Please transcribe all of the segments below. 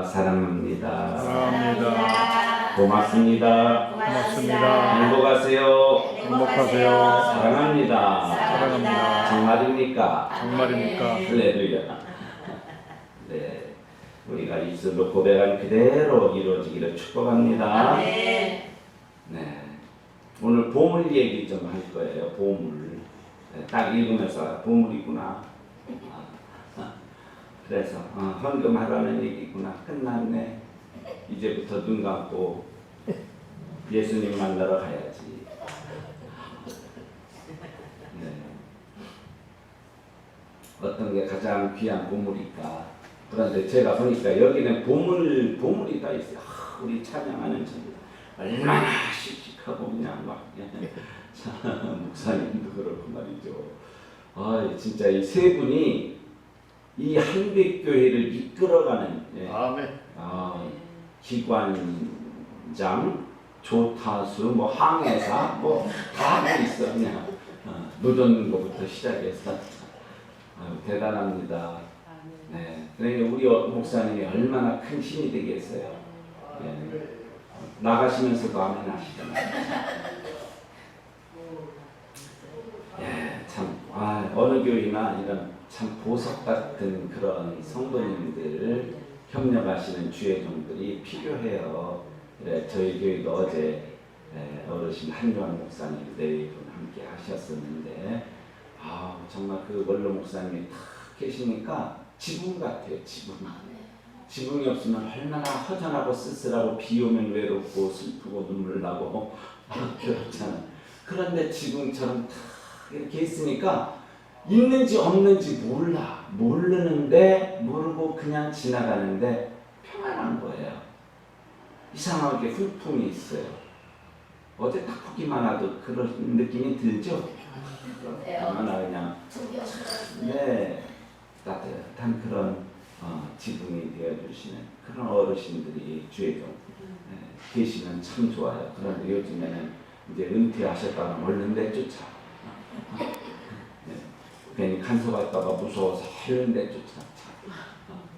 사랑합니다. 사랑합니다. 고맙습니다. 고맙습니다. 행복하세요. 행복하세요. 사랑합니다. 사랑합니다. 정말입니까? 정말입니까? 할렐루야. 네, 우리가 입술로 고백한 그대로 이루어지기를 축복합니다. 네. 네, 오늘 보물 얘기 좀 할 거예요. 보물. 네, 딱 읽으면서 보물이구나. 그래서 헌금하라는 얘기구나. 끝났네. 이제부터 눈 감고 예수님 만나러 가야지. 네. 어떤 게 가장 귀한 보물일까? 그런데 제가 보니까 여기는 보물이 다 있어요. 우리 찬양하는 전 얼마나 씩씩하고 그냥 막 목사님도 그렇고 말이죠. 진짜 이 세 분이 이 한백교회를 이끌어가는 아멘. 기관장, 조타수, 뭐 항해사, 뭐 다 하고 있어 그냥 노젓는 것부터 시작해서 대단합니다. 네, 그러니까 우리 목사님이 얼마나 큰 힘이 되겠어요. 네. 나가시면서도 아멘 하시잖아요. 예, 참 어느 교회나 이런 참 보석 같은 그런 성도님들 협력하시는 주의 종들이 필요해요. 그래, 저희 교회도 어제 어르신 한요한 목사님 네 분 함께 하셨었는데 정말 그 원로 목사님이 탁 계시니까 지붕 같아요. 지붕이 없으면 얼마나 허전하고 쓸쓸하고 비 오면 외롭고 슬프고 눈물 나고 그렇잖아. 그런데 지붕처럼 탁 이렇게 있으니까 있는지 없는지 모르는데 모르고 그냥 지나가는데 평안한 거예요. 이상하게 훈풍이 있어요. 어제 딱 보기만 해도 그런 느낌이 들죠? 얼마나 그냥 따뜻한 그런 지붕이 되어주시는 그런 어르신들이 주의종 계시면 참 좋아요. 그런데 요즘에는 이제 은퇴하셨다가 얼른 내쫓아. 괜히 간섭할까봐 무서워서 얼른 내쫓아.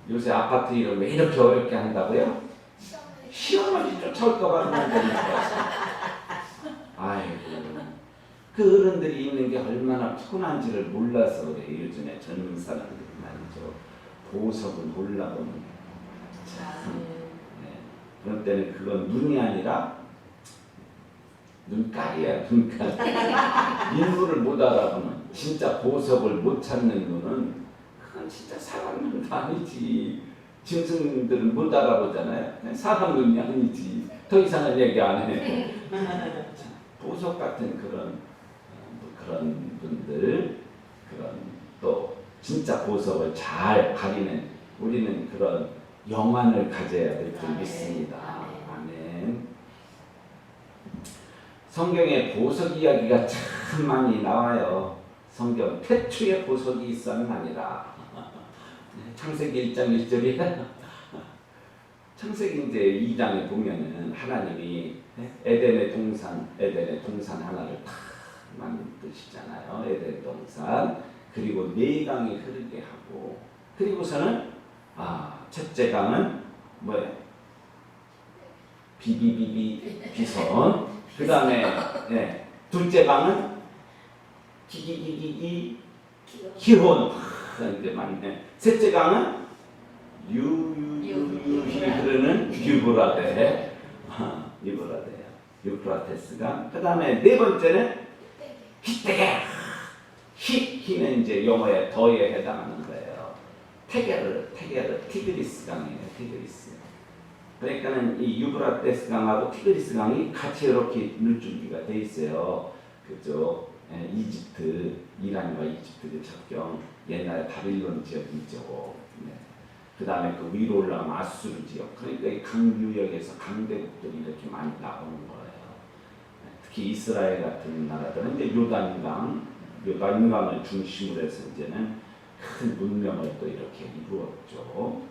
요새 아파트 일을 왜 이렇게 어렵게 한다고요? 시어머니 쫓아올까봐 그런 거니까. 아이고, 그 어른들이 있는 게 얼마나 피곤한지를 몰라서 그래. 요즘에 젊은 사람들이 말이죠. 보석을 몰라보는. 그런 때는 그건 눈이 아니라 눈깔이야, 눈깔. 인물을 못 알아보는, 진짜 보석을 못 찾는 눈은 그건 진짜 사람 눈도 아니지. 짐승들은 못 알아보잖아요. 사람 눈이 아니지. 더 이상한 얘기 안 해. 보석 같은 그런 분들, 그런 또 진짜 보석을 잘 가리는 우리는 그런 영안을 가져야 될 줄 믿습니다. 아멘. 성경에 보석 이야기가 참 많이 나와요. 성경 태초에 보석이 있었나니라. 창세기 1장 1절이야. 창세기 이제 2장에 보면은 하나님이 에덴의 동산 하나를 다 만드시잖아요. 에덴 동산. 그리고 네 강이 흐르게 하고, 그리고서는 첫째 강은 뭐예요? 비선. 그 다음에 둘째 강은 기혼. 이제 맞네. 셋째 강은 유유히 흐르는 유브라데. 유프라테스강. 그 다음에 네 번째는 히데게. 히는 이제 영어의 더에 해당하는 거예요. 테게르, 티그리스 강이에요. 티그리스. 그러니까는 이 유브라테스 강하고 티그리스 강이 같이 이렇게 물줄기가 돼 있어요. 그죠? 이집트, 이란과 이집트의 접경, 옛날에 바빌론 지역이죠. 그 다음에 그 위로 올라가면 아수르 지역. 그러니까 이 강유역에서 강대국들이 이렇게 많이 나오는 거예요. 특히 이스라엘 같은 나라들은 이제 요단강을 중심으로 해서 이제는 큰 문명을 또 이렇게 이루었죠.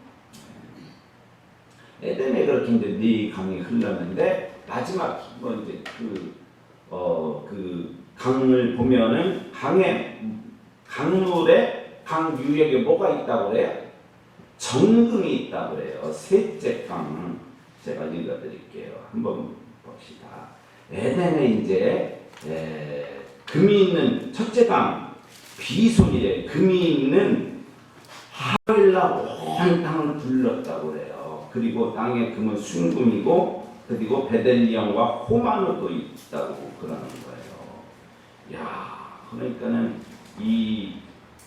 에덴에 그렇게 이제 네 강이 흘렀는데 마지막 뭐 이제 그 강을 보면은 강물에 강 유역에 뭐가 있다고 그래요? 정금이 있다고 해요. 셋째 강 제가 읽어드릴게요. 한번 봅시다. 에덴에 이제 금이 있는 첫째 강 비손이래. 금이 있는 하늘날 온 땅을 둘렀다고 그래요. 그리고 땅의 금은 순금이고 그리고 베델리엄과 호마노도 있다고 그러는 거예요. 야, 그러니까는 이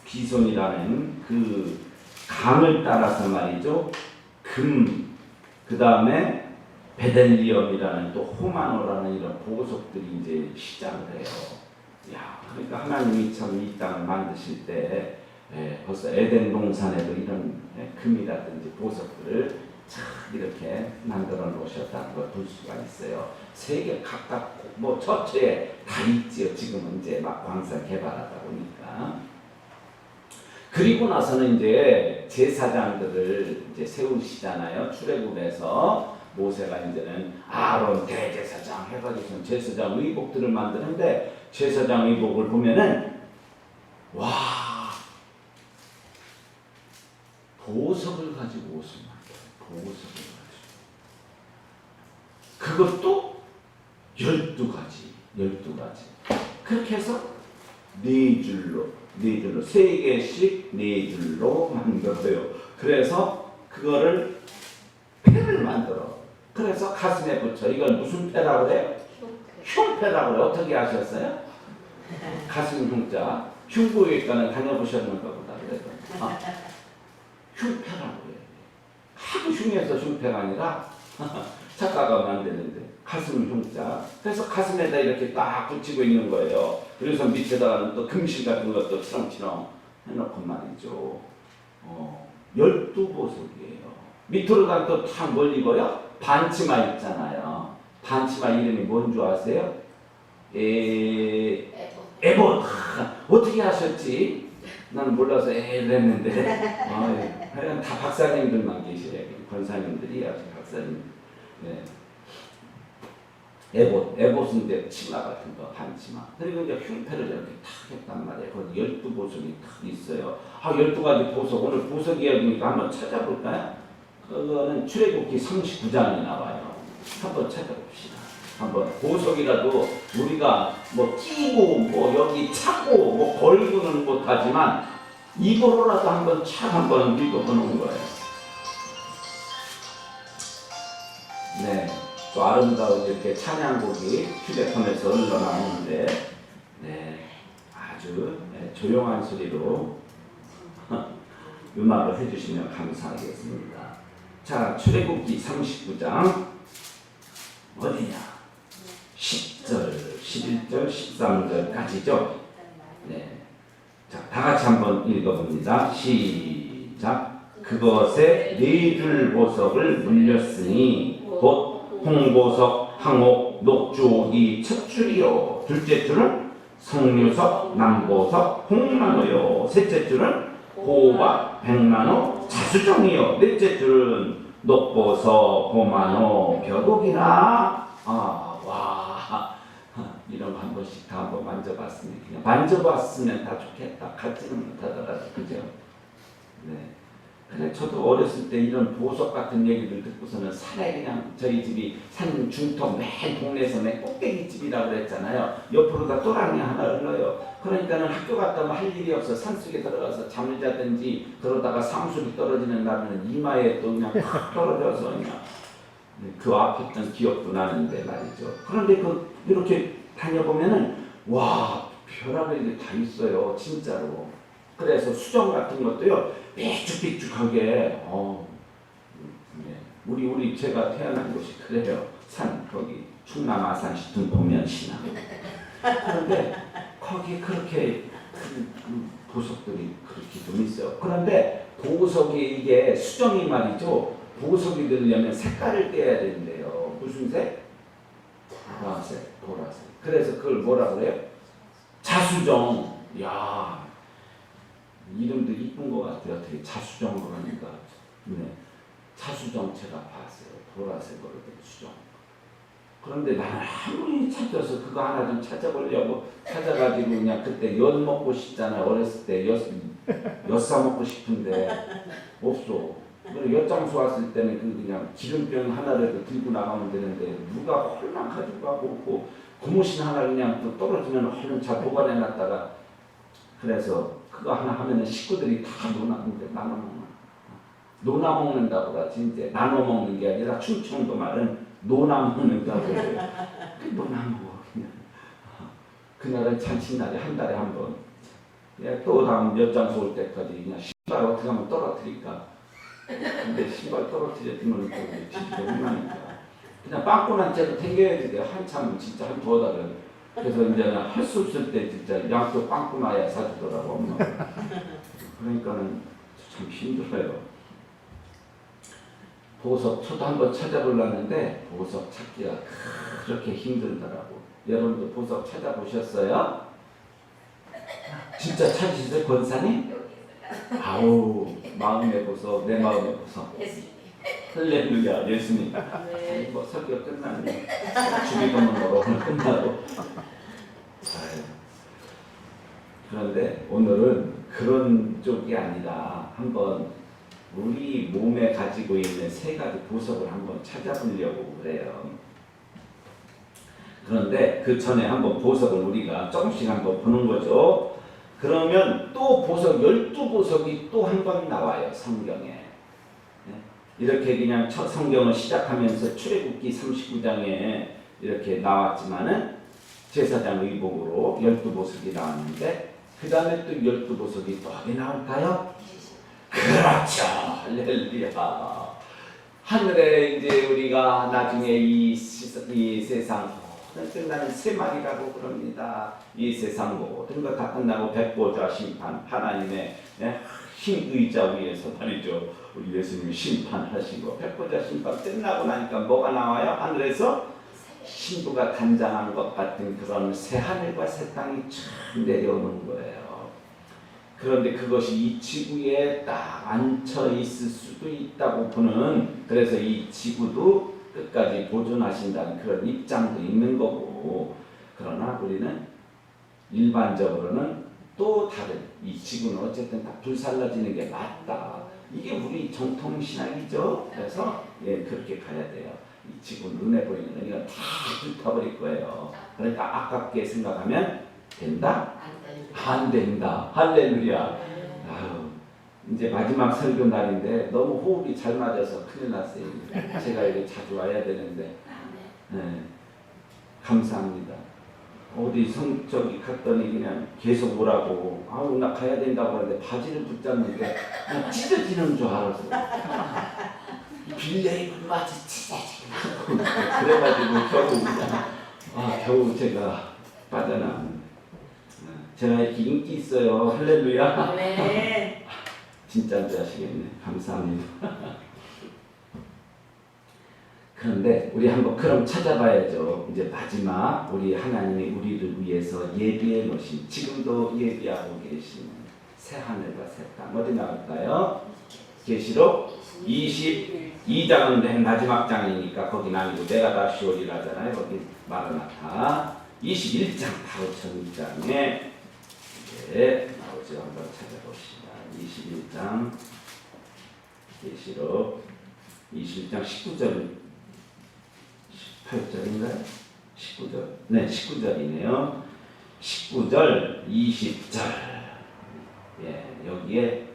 비손이라는 그 강을 따라서 말이죠. 금, 그 다음에 베델리엄이라는 또 호마노라는 이런 보석들이 이제 시작을 해요. 야, 그러니까 하나님이 참 이 땅을 만드실 때 벌써 에덴 동산에도 이런 금이라든지 보석들을 참 이렇게 만들어 놓으셨다는 걸 볼 수가 있어요. 세계 각각 뭐 처처에 다 있지요. 지금은 이제 막 광산 개발하다 보니까. 그리고 나서는 이제 제사장들을 이제 세우시잖아요. 출애굽에서 모세가 이제는 아론 대제사장 해가지고 제사장 의복들을 만드는데 제사장 의복을 보면은 와 보석을 가지고 옷을 만들어요. 보석을 가지고 그것도 12가지 그렇게 해서 네 줄로 세 개씩 네 줄로 만들어요. 그래서 그거를 패를 만들어. 그래서 가슴에 붙여. 이건 무슨 패라고 그래요? 흉패라고 그래요. 어떻게 아셨어요? 가슴 흉자. 흉부외과는 다녀보셨는가 보다. 그래서 흉패라고 그래요. 하도 흉해서 흉패가 아니라 작가가 만드는데 가슴 흉자. 그래서 가슴에다 이렇게 딱 붙이고 있는 거예요. 그래서 밑에다가는 또 금실 같은 것도 치렁치렁 해놓고 말이죠. 12보석이에요. 밑으로 가면 또 다 뭘 입어요? 반치마 있잖아요. 반치마 이름이 뭔 줄 아세요? 에봇. 어떻게 하셨지? 나는 몰라서 했는데. 하여간 다 박사님들만 계시래요. 권사님들이 아주 박사님. 네. 에봇은 이제 치마 같은 거, 반치마. 그리고 이제 흉패를 이렇게 탁 했단 말이에요. 거기 12보석이 탁 있어요. 12가지 보석. 오늘 보석 이야기니까 한번 찾아볼까요? 그거는 출애굽기 39장에 나와요. 한번 찾아봅시다. 한번 보석이라도 우리가 뭐 끼고 뭐 여기 차고 뭐 걸고는 못하지만 입으로라도 한번 착 한번 읽어보는 거예요. 네, 또 아름다운 이렇게 찬양곡이 휴대폰에서 흘러나오는데 네, 아주 조용한 소리로 음악을 해주시면 감사하겠습니다. 자, 출애굽기 39장 어디냐? 10절, 11절, 13절까지죠. 네, 자, 다 같이 한번 읽어봅니다. 시작. 그것에 네 줄 보석을 물렸으니 곧 홍보석, 항옥, 녹주 이 첫 줄이요. 둘째 줄은 성류석, 남보석, 홍만호요. 셋째 줄은 호박, 백만호, 자수정이요. 넷째 줄은 녹보석, 호만호, 벼룩이라. 와, 이런 거 한 번씩 다 한번 만져봤으면 그냥 만져봤으면 다 좋겠다. 갖지는 못하더라도 그죠? 네. 근데 저도 어렸을 때 이런 보석 같은 얘기를 듣고서는 산에 그냥 저희 집이 산 중턱 맨 동네에서 맨 꼭대기 집이라고 그랬잖아요. 옆으로다 또랑이 하나 흘러요. 그러니까는 학교 갔다 오면 할 일이 없어. 산속에 들어가서 잠을 자든지 그러다가 상수리 떨어지는 날은 이마에 또 그냥 팍 떨어져서 그냥 그 아팠던 기억도 나는데 말이죠. 그런데 이렇게 다녀보면은 와 별하게 다 있어요. 진짜로. 그래서 수정 같은 것도요 삐죽삐죽하게 네. 우리 제가 태어난 곳이 그래요. 산 거기 충남 아산시 등포면 신앙. 그런데 거기 그렇게 그 보석들이 그렇게 좀 있어요. 그런데 보석이 이게 수정이 말이죠. 보석이 되려면 색깔을 떼야 된대요. 무슨 색? 보라색. 그래서 그걸 뭐라 그래요? 자수정. 야. 이름도 이쁜 것 같아요. 되게 자수정 그러니까. 네. 자수정 제가 봤어요. 보라색으로 된 수정. 그런데 나는 아무리 찾아서 그거 하나 좀 찾아보려고 찾아가지고 그냥 그때 엿 먹고 싶잖아요. 어렸을 때 엿 사 먹고 싶은데 없어. 그리고 엿장수 왔을 때는 그 그냥 기름병 하나라도 들고 나가면 되는데 누가 홀랑 가지고 가고 그 고무신 하나 그냥 또 떨어지면 얼른 잘 보관해놨다가 그래서 그거 하나 하면은 식구들이 다 노나 먹는다고 그러지 이제 나눠 먹는 게 아니라 충청도 말은 노나 먹는다고 그래요. 그 노나 먹어 그냥. 그날은 잔칫날이 한 달에 한 번. 또 다음 엿장수 올 때까지 그냥 신발 어떻게 하면 떨어뜨릴까. 근데 신발 떨어뜨렸으면 또 뒤지게 혼나니까. 그냥 빵꾸난 채로 탱겨야지 돼. 한참 진짜 한 두어 달은. 그래서 이제는 할 수 없을 때 진짜 양쪽 빵꾸나야 사주더라고 엄마가. 그러니까는 참 힘들어요. 보석 저도 한번 찾아보려는데 보석 찾기가 그렇게 힘들더라고. 여러분도 보석 찾아보셨어요? 진짜 찾으셨어요 권사님? 아우 마음의 보석 내 마음의 보석. 할렐루야 예수님. 네. 뭐 설교 끝났네. 주기도문으로 오늘 끝나고. 그런데 오늘은 그런 쪽이 아니라 한번 우리 몸에 가지고 있는 세 가지 보석을 한번 찾아보려고 그래요. 그런데 그 전에 한번 보석을 우리가 조금씩 한번 보는 거죠. 그러면 또 보석 12보석이 또 한 번 나와요 성경에. 이렇게 그냥 첫 성경을 시작하면서 출애굽기 39장에 이렇게 나왔지만은 제사장 의복으로 12보석이 나왔는데 그 다음에 또 12보석이 또 어디 나올까요? 그렇죠. 할렐루야. 하늘에 이제 우리가 나중에 이 세상 모든 끝나는 세 마리라고 그럽니다. 이 세상 모든 것 다 끝나고 백보좌 심판 하나님의 흰 의자 위에서 말이죠. 우리 예수님이 심판하시고 백보좌 심판 끝나고 나니까 뭐가 나와요? 하늘에서 신부가 단장한 것 같은 그런 새 하늘과 새 땅이 쫙 내려오는 거예요. 그런데 그것이 이 지구에 딱 앉혀 있을 수도 있다고 보는, 그래서 이 지구도 끝까지 보존하신다는 그런 입장도 있는 거고, 그러나 우리는 일반적으로는 또 다른, 이 지구는 어쨌든 다 불살라지는 게 맞다. 이게 우리 정통 신학이죠. 그래서 그렇게 가야 돼요. 이 지구 눈에 보이는 건 이건 다 불타버릴 거예요. 그러니까 아깝게 생각하면 된다? 안 된다. 할렐루야. 아유, 이제 마지막 설교 날인데 너무 호흡이 잘 맞아서 큰일 났어요. 제가 여기 자주 와야 되는데. 네, 감사합니다. 어디 저기 갔더니 그냥 계속 오라고. 아우 나 가야 된다고 하는데 바지를 붙잡는데 그냥 찢어지는 줄 알았어. 빌레이브 바지 찢어지는. 그래가지고 겨우 제가 빠져나왔는데. 제가 이렇게 인기 있어요. 할렐루야. 네. 진짜인 줄 아시겠네. 감사합니다. 그런데 우리 한번 그럼 찾아봐야죠. 이제 마지막 우리 하나님이 우리를 위해서 예비해 놓으신, 지금도 예비하고 계시는 새 하늘과 새 땅 어디 나올까요? 계시록 22장은 맨 마지막 장이니까 거긴 아니고 내가 다시 오리라잖아요. 거기 마라나타 21장 바로 전장에 나오죠. 한번 찾아봅시다. 21장 계시록 21장 19절 18절인가요? 19절. 네, 19절이네요. 19절, 20절. 여기에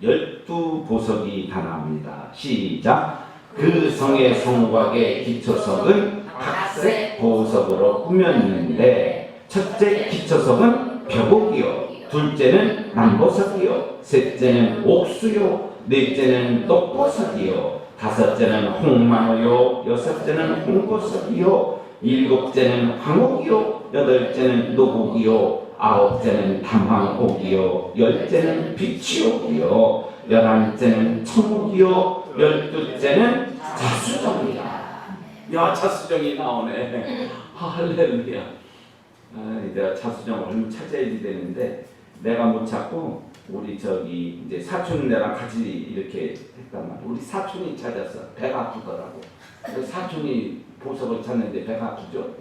12보석이 다 나옵니다. 시작. 그 성의 성곽의 기초석은 각색 보석으로 꾸몄는데 첫째 기초석은 벼곡이요, 둘째는 남보석이요, 셋째는 옥수요, 넷째는 떡보석이요, 다섯째는 홍만호요, 여섯째는 홍보석이요, 일곱째는 황옥이요, 여덟째는 노곡이요, 아홉째는 담황옥이요, 열째는 비치옥이요, 열한째는 청옥이요, 열두째는 자수정이야. 야, 자수정이 나오네. 할렐루야. 내가 자수정 얼른 찾아야지 되는데 내가 못 찾고 우리 저기 이제 사촌 내랑 같이 이렇게 했단 말이야. 우리 사촌이 찾았어. 배가 아프더라고. 사촌이 보석을 찾는데 배가 아프죠.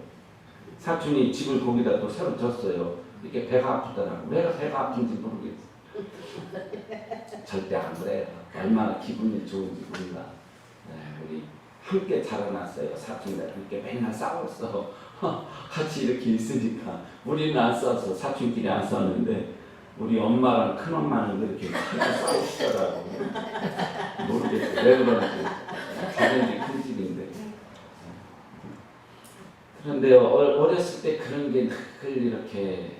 사촌이 집을 거기다 또 새로 졌어요. 이렇게 배가 아프더라고. 왜 배가 아픈지 모르겠어. 절대 안 그래요. 얼마나 기분이 좋은지 몰라. 네, 우리 함께 자라났어요. 사촌들 함께 맨날 싸웠어. 같이 이렇게 있으니까 우리는 안 싸웠어. 사촌끼리 안 싸웠는데 우리 엄마랑 큰엄마는 그렇게 맨날 싸우시더라고. 모르겠어. 왜 그런지. 자존심 큰 집인데. 그런데 어렸을 때 그런 게 늘 이렇게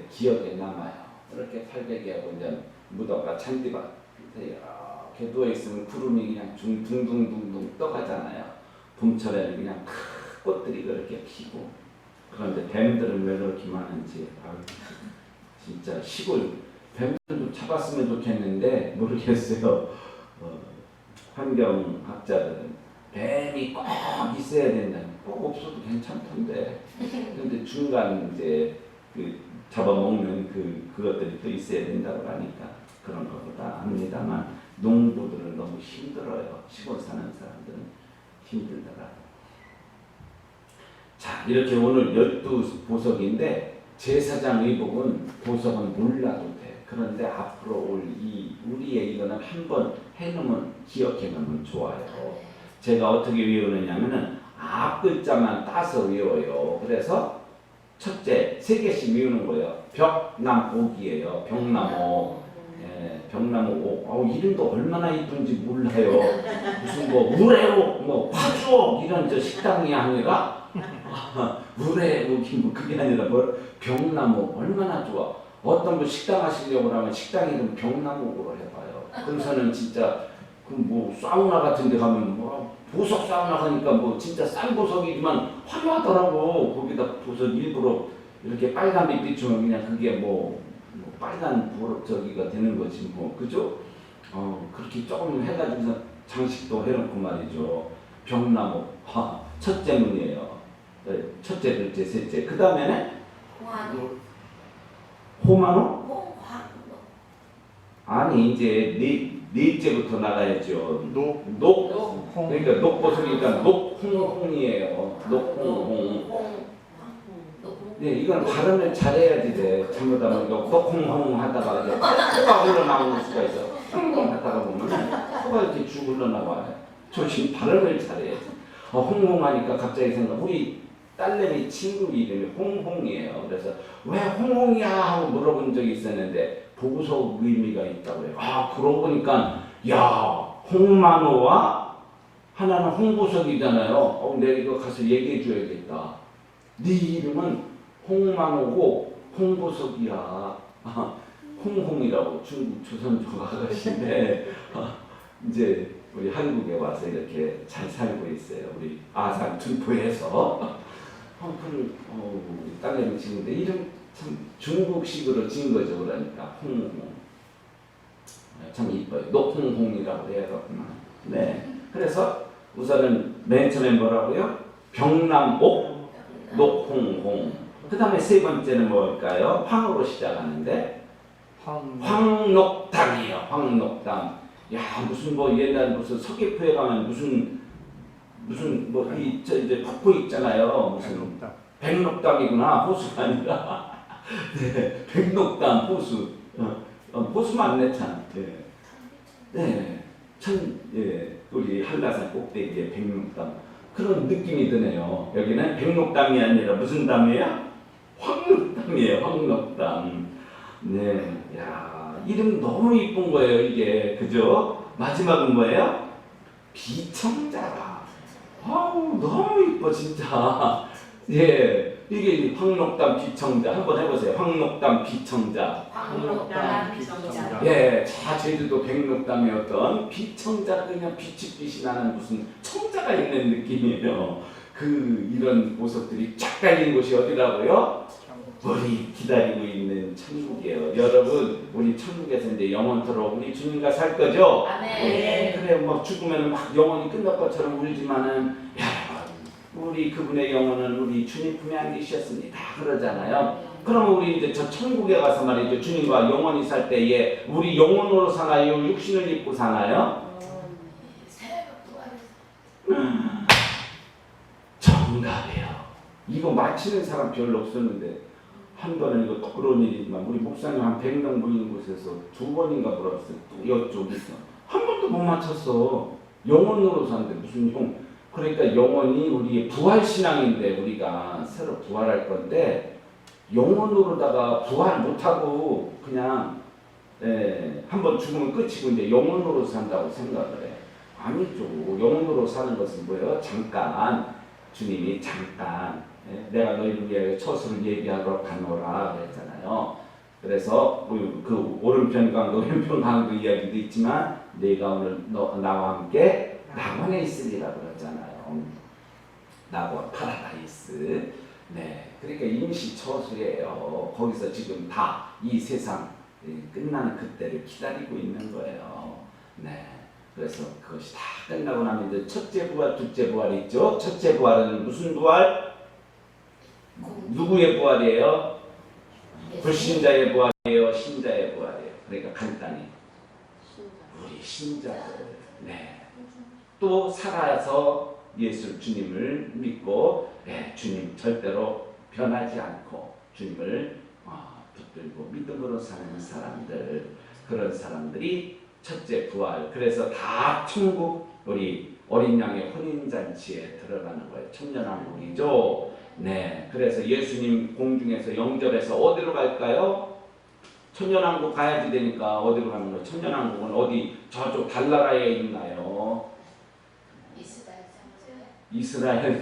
기억에 남아요. 이렇게 팔베개하고 이제 무덤과 잔디밭 이렇게 누워있으면 구름이 그냥 둥둥둥둥 떠가잖아요. 봄철에는 그냥 큰 꽃들이 그렇게 피고. 그런데 뱀들은 왜 그렇게 많은지 진짜 시골 뱀들도 잡았으면 좋겠는데 모르겠어요. 환경학자들은 뱀이 꼭 있어야 된다. 꼭 없어도 괜찮던데. 근데 중간 이제 그 잡아먹는 그것들이 또 있어야 된다고 하니까 그런 것보다 합니다만 농부들은 너무 힘들어요. 시골 사는 사람들은 힘들더라. 자, 이렇게 오늘 12보석인데 제사장 의복은 보석은 몰라도 돼. 그런데 앞으로 올 우리의 이거는 한번 해놓으면 기억해놓으면 좋아요. 제가 어떻게 외우느냐면은 앞 글자만 따서 외워요. 그래서 첫째 3개씩 외우는 거예요. 벽남옥이에요. 벽남옥. 예, 벽남옥. 이름도 얼마나 이쁜지 몰라요. 무슨 뭐 우레옥, 뭐 화주옥 이런 저 식당이 아니라 우레옥이 뭐 그게 아니라 뭐 벽남옥 얼마나 좋아. 어떤 분 식당 하시려고 하면 식당 이름 벽남옥으로 해봐요. 그래서는 진짜 그 뭐 사우나 같은 데 가면 뭐 보석 사우나 가니까 뭐 진짜 싼 보석이지만 화려하더라고. 거기다 보석 일부러 이렇게 빨간 빛 비추면 그냥 그게 뭐 빨간 저기가 되는 거지 뭐 그죠? 그렇게 조금 해가지고 장식도 해놓고 말이죠. 벽나무 첫째 문이에요. 첫째, 둘째, 셋째. 그 다음에는 호마노? 아니 이제 넷째부터 나가야죠. 녹. 그러니까 녹보석이니까 녹홍홍이에요. 녹홍홍. 네, 이건 발음을 잘해야지 돼. 잘못하면 이거 녹홍홍 하다가 코가 흘러나오는 수가 있어. 홍홍 하다가 보면 코가 이렇게 쭉 흘러나와요. 조심 발음을 잘해야지. 홍홍하니까 갑자기 생각. 우리 딸내미 친구 이름이 홍홍이에요. 그래서 왜 홍홍이야 하고 물어본 적이 있었는데 보석 의미가 있다고 해요. 그러고 보니까 야 홍만호와 하나는 홍보석이잖아요. 내가 이거 가서 얘기해 줘야겠다. 네 이름은 홍만호고 홍보석이야. 홍홍이라고 중국 조선족 아가씨인데 이제 우리 한국에 와서 이렇게 잘 살고 있어요. 우리 아산 둔포에서. 우리 딸내미 친구인데 이름 참 중국식으로 지은 거죠. 그러니까 홍홍. 참 이뻐요. 녹홍홍이라고 해야겠구나. 네. 그래서 우선은 맨 처음에 뭐라고요? 벽남옥, 녹홍홍. 그 다음에 세 번째는 뭘까요? 황으로 시작하는데 황록당이에요. 황록당. 야 무슨 뭐 옛날 무슨 서귀포에 가면 무슨 뭐 이제 폭포 있잖아요. 무슨 백록당이구나. 호수가 아니라. 네, 백록당 호수. 호수 맞네 참. 네. 우리 한라산 꼭대기에 백록담 그런 느낌이 드네요. 여기는 백록담이 아니라 무슨 담이에요? 황록담이에요. 황록담. 네, 야 이름 너무 이쁜 거예요. 이게 그죠? 마지막은 뭐예요? 비청자라. 너무 이뻐 진짜. 예, 이게 황록담 비청자 한번 해보세요. 황록담 비청자. 황록담 비청자. 예, 제주도 백록담의 어떤 비청자 그냥 빛이 나는 무슨 청자가 있는 느낌이에요. 이런 보석들이 쫙 깔린 곳이 어디라고요? 우리 기다리고 있는 천국이에요. 여러분, 우리 천국에서 이제 영원토록 우리 주님과 살 거죠? 아멘. 그래, 막 죽으면 막 영원히 끝날 것처럼 울지만은 우리 그분의 영혼은 우리 주님 품에 안기셨습니다. 그러잖아요. 그러면 우리 이제 저 천국에 가서 말이죠. 주님과 영원히 살 때에 우리 영혼으로 사나요? 육신을 입고 사나요? 정답이에요. 이거 맞히는 사람 별로 없었는데 한 번은 이거 부끄러운 일이지만 우리 목사님 한 100명 모인 곳에서 2번인가 물어봤어요. 또 이쪽에서 한 번도 못 맞췄어. 영혼으로 사는데 무슨 그러니까 영혼이 우리의 부활신앙인데 우리가 새로 부활할 건데 영혼으로다가 부활 못하고 그냥 한번 죽으면 끝이고 이제 영혼으로 산다고 생각을 해. 아니죠. 영혼으로 사는 것은 뭐예요? 잠깐 주님이 잠깐 내가 너희를 위해 처소를 예비하러 가노라 그랬잖아요. 그래서 그 오른편 강도 왼편 강도 이야기도 있지만 내가 오늘 나와 함께 낙원에 있으리라 그러잖아요. 낙원 파라다이스. 네, 그러니까 임시 처소예요. 거기서 지금 다 이 세상 끝나는 그때를 기다리고 있는 거예요. 네. 그래서 그것이 다 끝나고 나면 이제 첫째 부활, 둘째 부활이 있죠. 첫째 부활은 무슨 부활? 누구의 부활이에요? 불신자의 부활이에요? 신자의 부활이에요? 그러니까 간단히 우리 신자들. 네. 또 살아서 예수 주님을 믿고 주님 절대로 변하지 않고 주님을 붙들고 믿음으로 사는 사람들, 그런 사람들이 첫째 부활. 그래서 다 천국 우리 어린 양의 혼인잔치에 들어가는 거예요. 천년왕국이죠. 네, 그래서 예수님 공중에서 영접해서 어디로 갈까요? 천년왕국 가야지 되니까 어디로 가는 거예요? 천년왕국은 어디 저쪽 달나라에 있나요? 이스라엘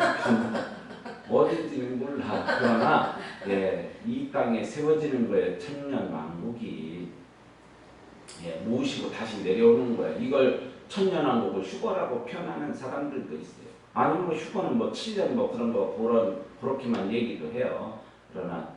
어딘지는 몰라. 그러나 이 땅에 세워지는 거예요. 천년왕국이. 모시고 다시 내려오는 거예요. 이걸 천년왕국을 휴거라고 표현하는 사람들도 있어요. 아니면 뭐 휴거는 뭐 7년 뭐 그런 거 그렇게만 얘기도 해요. 그러나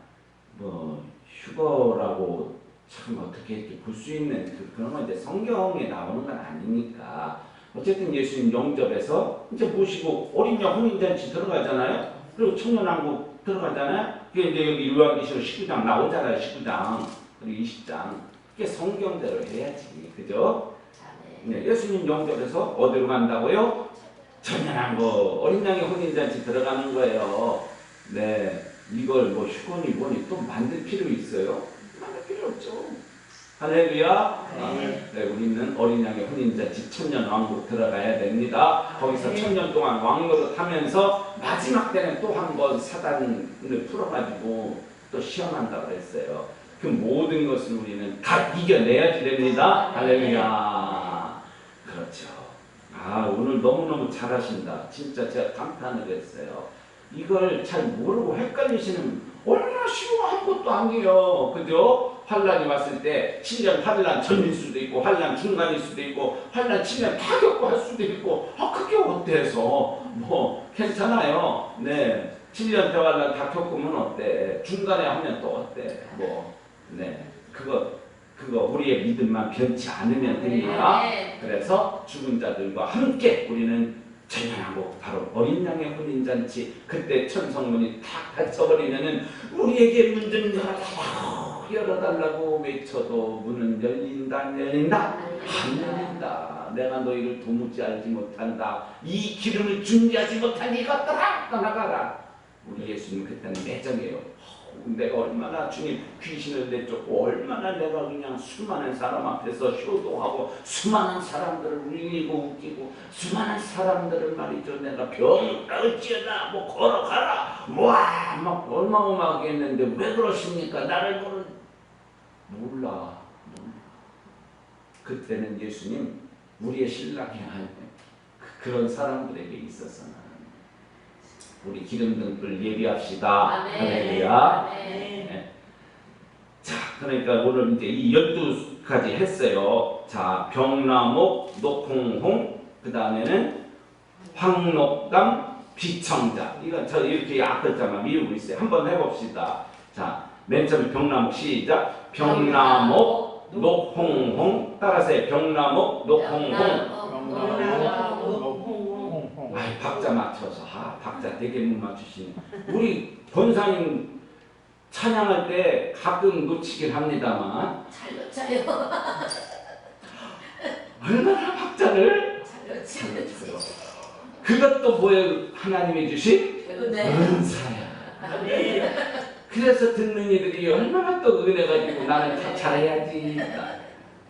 뭐 휴거라고 참 어떻게 이렇게 볼 수 있는 그런 건 이제 성경에 나오는 건 아니니까. 어쨌든 예수님 영접해서 이제 모시고 어린 양 혼인잔치 들어가잖아요. 그리고 천년왕국 들어가잖아요. 그게 이제 여기 요한계시록 19장 나오잖아요. 19장 그리고 20장. 그게 성경대로 해야지, 그죠? 네, 예수님 영접해서 어디로 간다고요? 천년왕국 어린 양의 혼인잔치 들어가는 거예요. 네, 이걸 뭐 휴거니 뭐니 또 만들 필요 있어요? 만들 필요 없죠. 할렐루야. 네, 우리는 어린 양의 혼인잔치 천년왕국 들어가야 됩니다. 거기서 천년 동안 왕노릇 하면서 마지막 때는 또 한 번 사단을 풀어가지고 또 시험한다고 그랬어요. 그 모든 것을 우리는 다 이겨내야지 됩니다. 할렐루야. 그렇죠. 오늘 너무너무 잘하신다. 진짜 제가 감탄을 했어요. 이걸 잘 모르고 헷갈리시는 얼마나 쉬운 아무것도 아니에요. 그죠? 환란이 왔을 때 7년 환란 전일 수도 있고 환란 중간일 수도 있고 환란 7년 다 겪고 할 수도 있고 그게 어때서 뭐 괜찮아요. 네, 7년 대환란 다 겪으면 어때? 중간에 하면 또 어때? 네, 그거 우리의 믿음만 변치 않으면 됩니다. 그래서 죽은 자들과 함께 우리는 천년왕국 바로 어린 양의 혼인잔치 그때 천성문이 탁 닫혀버리면은 우리에게 문 좀 열어달라고 외쳐도 문은 열린다 안 열린다? 안 열린다. 내가 너희를 도무지 알지 못한다. 이 기름을 준비하지 못한 이것들아 떠나가라. 우리 예수님 그때는 매정해요. 내가 얼마나 주님 귀신을 내쫓고 얼마나 내가 그냥 수많은 사람 앞에서 효도하고 수많은 사람들을 울리고 웃기고 수많은 사람들을 말이죠 내가 병을지어다 뭐 걸어가라 막 얼마어마하게 했는데 왜 그러십니까? 나를 몰라. 그때는 예수님 우리의 신랑이 아니에요. 그런 사람들에게 있어서는 우리 기름등불 예비합시다. 할렐루야. 네. 자, 그러니까 오늘 이제 이 12가지 했어요. 자, 병나목, 녹홍홍, 그 다음에는 황록담, 비청자. 이거 저 이렇게 앞글자만 미루고 있어요. 한번 해봅시다. 자, 맨 처음에 병나목 시작. 병나목, 녹홍홍. 따라서 병나목, 녹홍홍. 박자 맞춰서 박자 되게 못 맞추시네. 우리 권사님 찬양할 때 가끔 놓치긴 합니다만 잘 놓쳐요. 얼마나 박자를 잘 놓쳐요. 그것도 뭐예요? 하나님이 주신 은사야. 그래서 듣는 이들이 얼마나 또 은혜가지고 나는 더 잘해야지.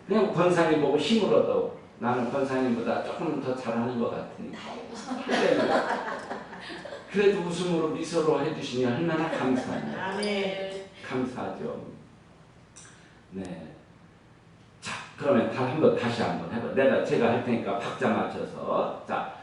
그냥 권사님 보고 힘을 얻어. 나는 권사님보다 조금 더 잘하는 것 같으니까. 그래도 웃음으로 미소로 해주시니 얼마나 감사해요. 아멘. 감사하죠. 네. 자, 그러면 다시 한번 해봐. 제가 할 테니까 박자 맞춰서. 자,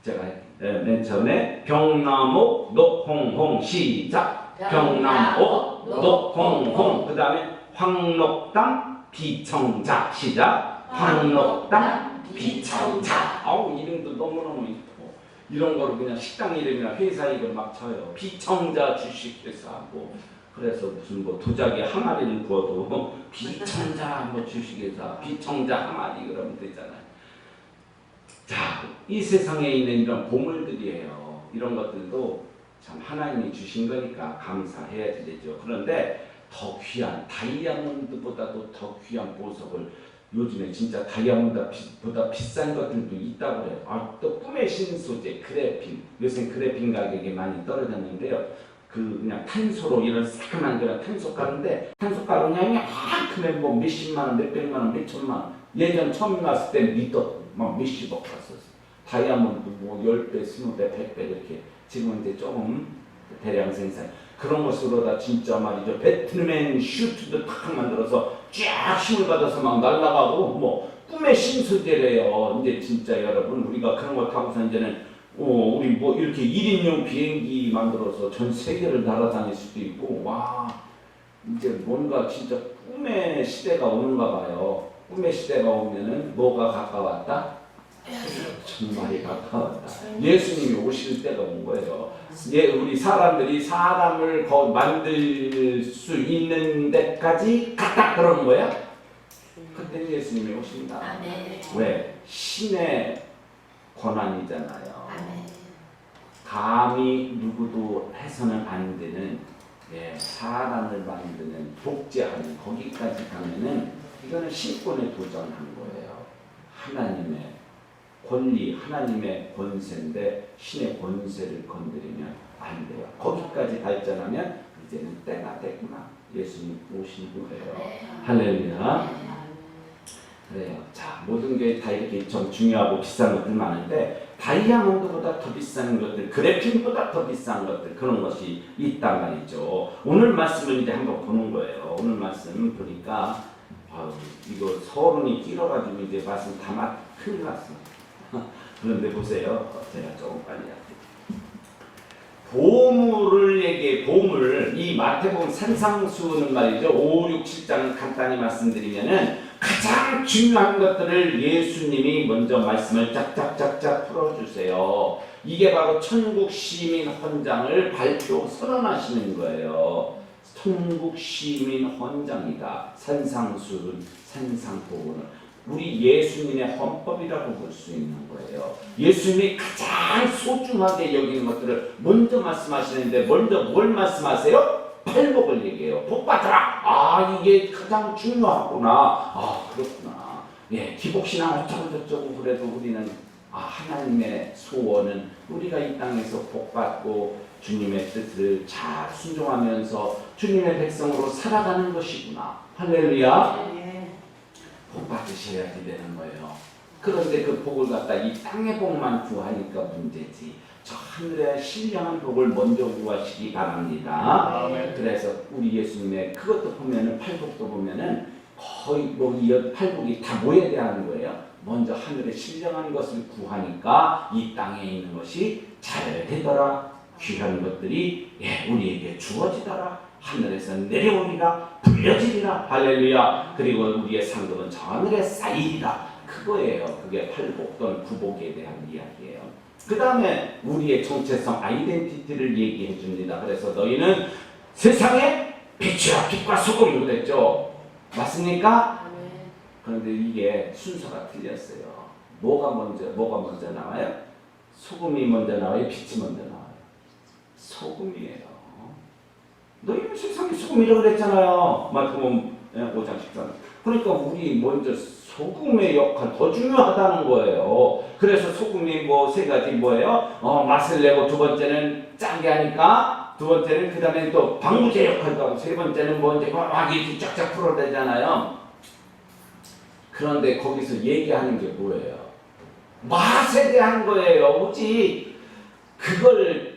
제가 맨 처음에 병나무 녹홍홍 시작. 병나무 녹홍홍. 그 다음에 황록당 비청자 시작. 황록당 비청자. 아우 이름도 너무너무 이쁘고 이런 거를 그냥 식당 이름이나 회사 이름 막 쳐요. 비청자 주식회사하고 그래서 무슨 뭐 도자기 항아리를 구워도 비청자 뭐 주식회사 비청자 항아리 그러면 되잖아요. 자, 이 세상에 있는 이런 보물들이에요. 이런 것들도 참 하나님이 주신 거니까 감사해야 되죠. 그런데 더 귀한 다이아몬드보다도 더 귀한 보석을 요즘에 진짜 다이아몬드보다 비싼 것들도 있다고 해요. 아, 또 꿈의 신소재 그래핀. 요새 그래핀 가격이 많이 떨어졌는데요. 그냥 탄소로 이런 새까만 그런 탄소가루인데 탄소가루 그냥 이만큼에 뭐 몇십만 원, 몇백만 원, 몇천만 원. 예전 처음 갔을 때 미터 막 몇십억 갔었어. 다이아몬드 뭐 10배, 20배, 100배 이렇게. 지금은 이제 조금 대량 생산. 그런 것으로다 진짜 말이죠. 배트맨 슈트도 탁 만들어서 쫙 힘을 받아서 막 날아가고 뭐 꿈의 신소재래요. 이제 진짜 여러분 우리가 그런 거 타고서 이제는 우리 뭐 이렇게 1인용 비행기 만들어서 전 세계를 날아다닐 수도 있고 와 이제 뭔가 진짜 꿈의 시대가 오는가 봐요. 꿈의 시대가 오면은 뭐가 가까웠다? 정말이 가까웠다. 예수님이 오실 때가 온 거예요. 우리 사람들이 사람을 만들 수 있는 데까지 갔다 그러는 거야. 그때 예수님이 오신다. 아멘. 왜? 신의 권한이잖아요. 아멘. 감히 누구도 해서는 안 되는 사람을 만드는 복제하는 거기까지 가면은 이거는 신권에 도전한 거예요. 하나님의 권리, 하나님의 권세인데 신의 권세를 건드리면 안 돼요. 거기까지 발전하면 이제는 때가 됐구나. 예수님 오신 거예요. 할렐루야. 그래요. 자, 모든 게 다 이렇게 좀 중요하고 비싼 것들 많은데 다이아몬드보다 더 비싼 것들, 그래핀보다 더 비싼 것들 그런 것이 있단 말이죠. 오늘 말씀을 이제 한번 보는 거예요. 오늘 말씀 보니까 이거 서른이 길어가지고 이제 말씀 다 큰일 났어. 그런데 보세요. 제가 조금 빨리 할게요. 보물을 얘기해. 보물. 이 마태복음 산상수는 말이죠. 5, 6, 7장을 간단히 말씀드리면은 가장 중요한 것들을 예수님이 먼저 말씀을 짝짝짝짝 풀어주세요. 이게 바로 천국 시민 헌장을 발표 선언하시는 거예요. 천국 시민 헌장이다. 산상수는 산상보고는 우리 예수님의 헌법이라고 볼 수 있는 거예요. 예수님이 가장 소중하게 여기는 것들을 먼저 말씀하시는데 먼저 뭘 말씀하세요? 팔복을 얘기해요. 복 받아라. 아 이게 가장 중요하구나. 아 그렇구나. 예, 기복신앙 어쩌고 저쩌고 그래도 우리는 하나님의 소원은 우리가 이 땅에서 복 받고 주님의 뜻을 잘 순종하면서 주님의 백성으로 살아가는 것이구나. 할렐루야. 복 받으셔야 되는 거예요. 그런데 그 복을 갖다 이 땅의 복만 구하니까 문제지. 저 하늘의 신령한 복을 먼저 구하시기 바랍니다. 아멘. 그래서 우리 예수님의 그것도 보면은 팔복도 보면은 거의 뭐 이 팔복이 다 뭐에 대한 거예요? 먼저 하늘의 신령한 것을 구하니까 이 땅에 있는 것이 잘 되더라. 귀한 것들이 우리에게 주어지더라. 하늘에서 내려오리라. 불려지리라. 할렐루야. 그리고 우리의 상급은 저 하늘에 쌓이리라. 그거예요. 그게 팔복 또는 구복에 대한 이야기예요. 그 다음에 우리의 정체성, 아이덴티티를 얘기해 줍니다. 그래서 너희는 세상의 빛이야. 빛과 소금이고 됐죠. 맞습니까? 그런데 이게 순서가 틀렸어요. 뭐가 먼저 나와요? 소금이 먼저 나와요? 빛이 먼저 나와요? 소금이에요. 너희는 세상의 소금이라고 그랬잖아요. 마태복음 5장 13. 그러니까 우리 먼저 소금의 역할 더 중요하다는 거예요. 그래서 소금이 뭐 세 가지 뭐예요? 맛을 내고 두 번째는 짜게 하니까 두 번째는 그 다음에 또 방부제 역할도 하고, 세 번째는 뭐 이제 막 이렇게 쫙쫙 풀어대잖아요. 그런데 거기서 얘기하는 게 뭐예요? 맛에 대한 거예요. 오직 그걸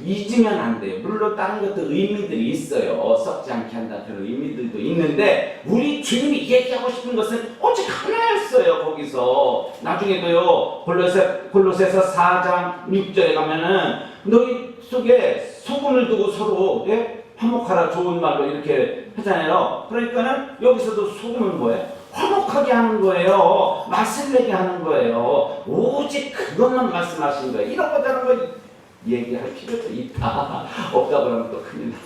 잊으면 안 돼요. 물론 다른 것도 의미들이 있어요. 썩지 않게 한다 그런 의미들도 있는데 우리 주님이 얘기하고 싶은 것은 오직 하나였어요. 거기서 나중에도요. 골로새서 4장 6절에 가면은 너희 속에 소금을 두고 서로 화목하라 좋은 말로 이렇게 하잖아요. 그러니까는 여기서도 소금은 뭐예요? 화목하게 하는 거예요. 맛을 내게 하는 거예요. 오직 그것만 말씀하신 거예요. 이런 거 저런 거 얘기할 필요도 있다. 없다 그러면 또 큰일 나.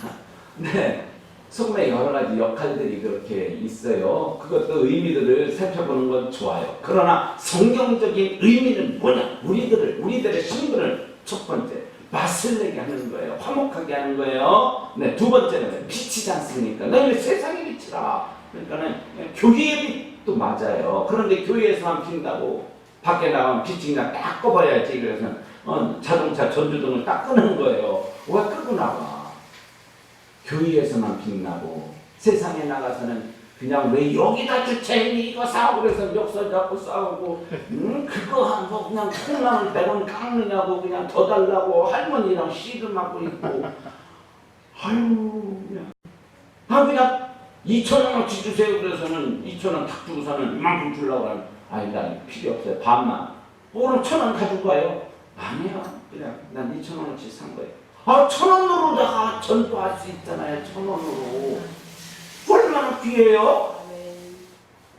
네. 소금의 여러 가지 역할들이 그렇게 있어요. 그것도 의미들을 살펴보는 건 좋아요. 그러나 성경적인 의미는 뭐냐? 우리들의 신분을 첫 번째 맛을 내게 하는 거예요. 화목하게 하는 거예요. 네, 두 번째는 빛이지 않습니까? 너희는 세상의 빛이라. 그러니까는 교회의 빛도 맞아요. 그런데 교회에서만 빛나고 밖에 나가면 빛이 그냥 딱 꺼봐야지. 그래서 자동차 전조등을 딱 끄는 거예요. 왜 끄고 나가? 교회에서만 빛나고 세상에 나가서는 그냥 왜 여기다 주차했니? 이거 사고 그래서 역설 잡고 싸우고 그거 한거 그냥 콩나물 100원 깎느냐고 그냥 더 달라고 할머니랑 씨름하고 있고 아유 그냥 2,000원어치 주세요. 그래서는 2,000원 탁 주고서는 이만큼 주려고 하면 아니 난 필요 없어요. 반만. 그럼 1,000원 가지고 가요. 아니야. 그냥 난 2,000원어치 산 거예요. 1,000원으로다가 전도할 수 있잖아요. 1,000원으로. 얼마나 귀해요?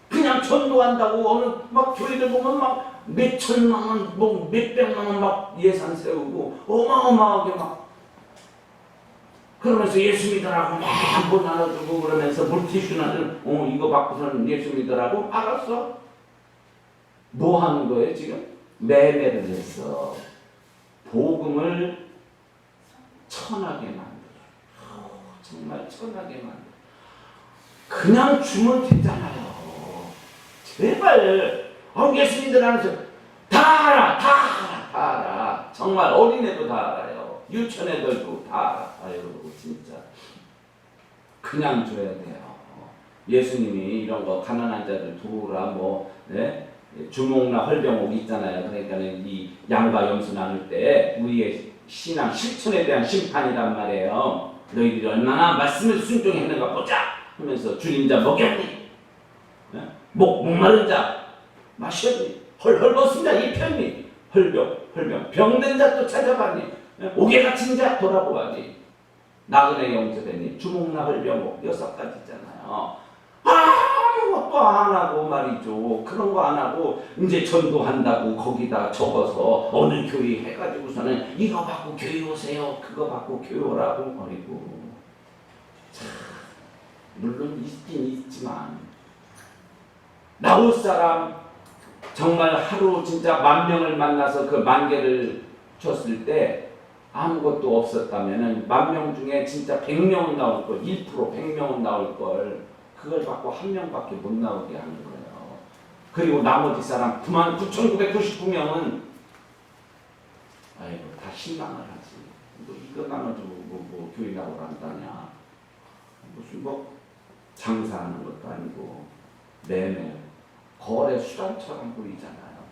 그냥 전도한다고 어느 막 교회들 보면 막 몇천만 원, 뭐 몇백만 원 막 예산 세우고 어마어마하게 막 그러면서 예수 믿으라고 막 뭐 나눠주고 그러면서 물티슈나들 이거 받고서는 예수 믿으라고 알았어? 뭐 하는 거예요 지금? 매매를 했어. 복음을 천하게 만들어. 정말 천하게 만들어. 그냥 주면 되잖아요. 제발 예수 믿으라면서 다 알아. 정말 어린애도 다 알아요. 유치원애들도 다 알아. 아유 진짜 그냥 줘야 돼요. 예수님이 이런 거 가난한 자들 도우라 뭐 주목나 헐병옥 있잖아요. 그러니까 이 양과 염소 나눌 때 우리의 신앙 실천에 대한 심판이란 말이에요. 너희들이 얼마나 말씀을 순종했는가 보자 하면서 주님 자 먹였니? 목마른 자 마셨니? 헐벗은 자 입혔니? 헐병 병든 자 또 찾아봤니? 옥에 갇힌 자 돌아보았니? 나그네 영접했니? 주목나 헐병옥 6가지잖아요. 아무것도 안 하고 말이죠. 그런 거 안 하고 이제 전도한다고 거기다 적어서 어느 교회 해가지고서는 이거 받고 교회 오세요. 그거 받고 교회 오라고 버리고. 참, 물론 있긴 있지만 나올 사람 정말 하루 진짜 10,000명을 만나서 그 10,000개를 줬을 때 아무것도 없었다면은 10,000명 중에 진짜 100명은 나올 걸, 1% 100명은 나올 걸 그걸 갖고 1명밖에 못 나오게 하는 거예요. 그리고 나머지 사람 99,999명은 아이고 다 실망을 하지. 뭐 이거 나눠주고 뭐 교회 나오란다냐. 무슨 뭐 장사하는 것도 아니고 매매 거래 수단처럼 보이잖아요.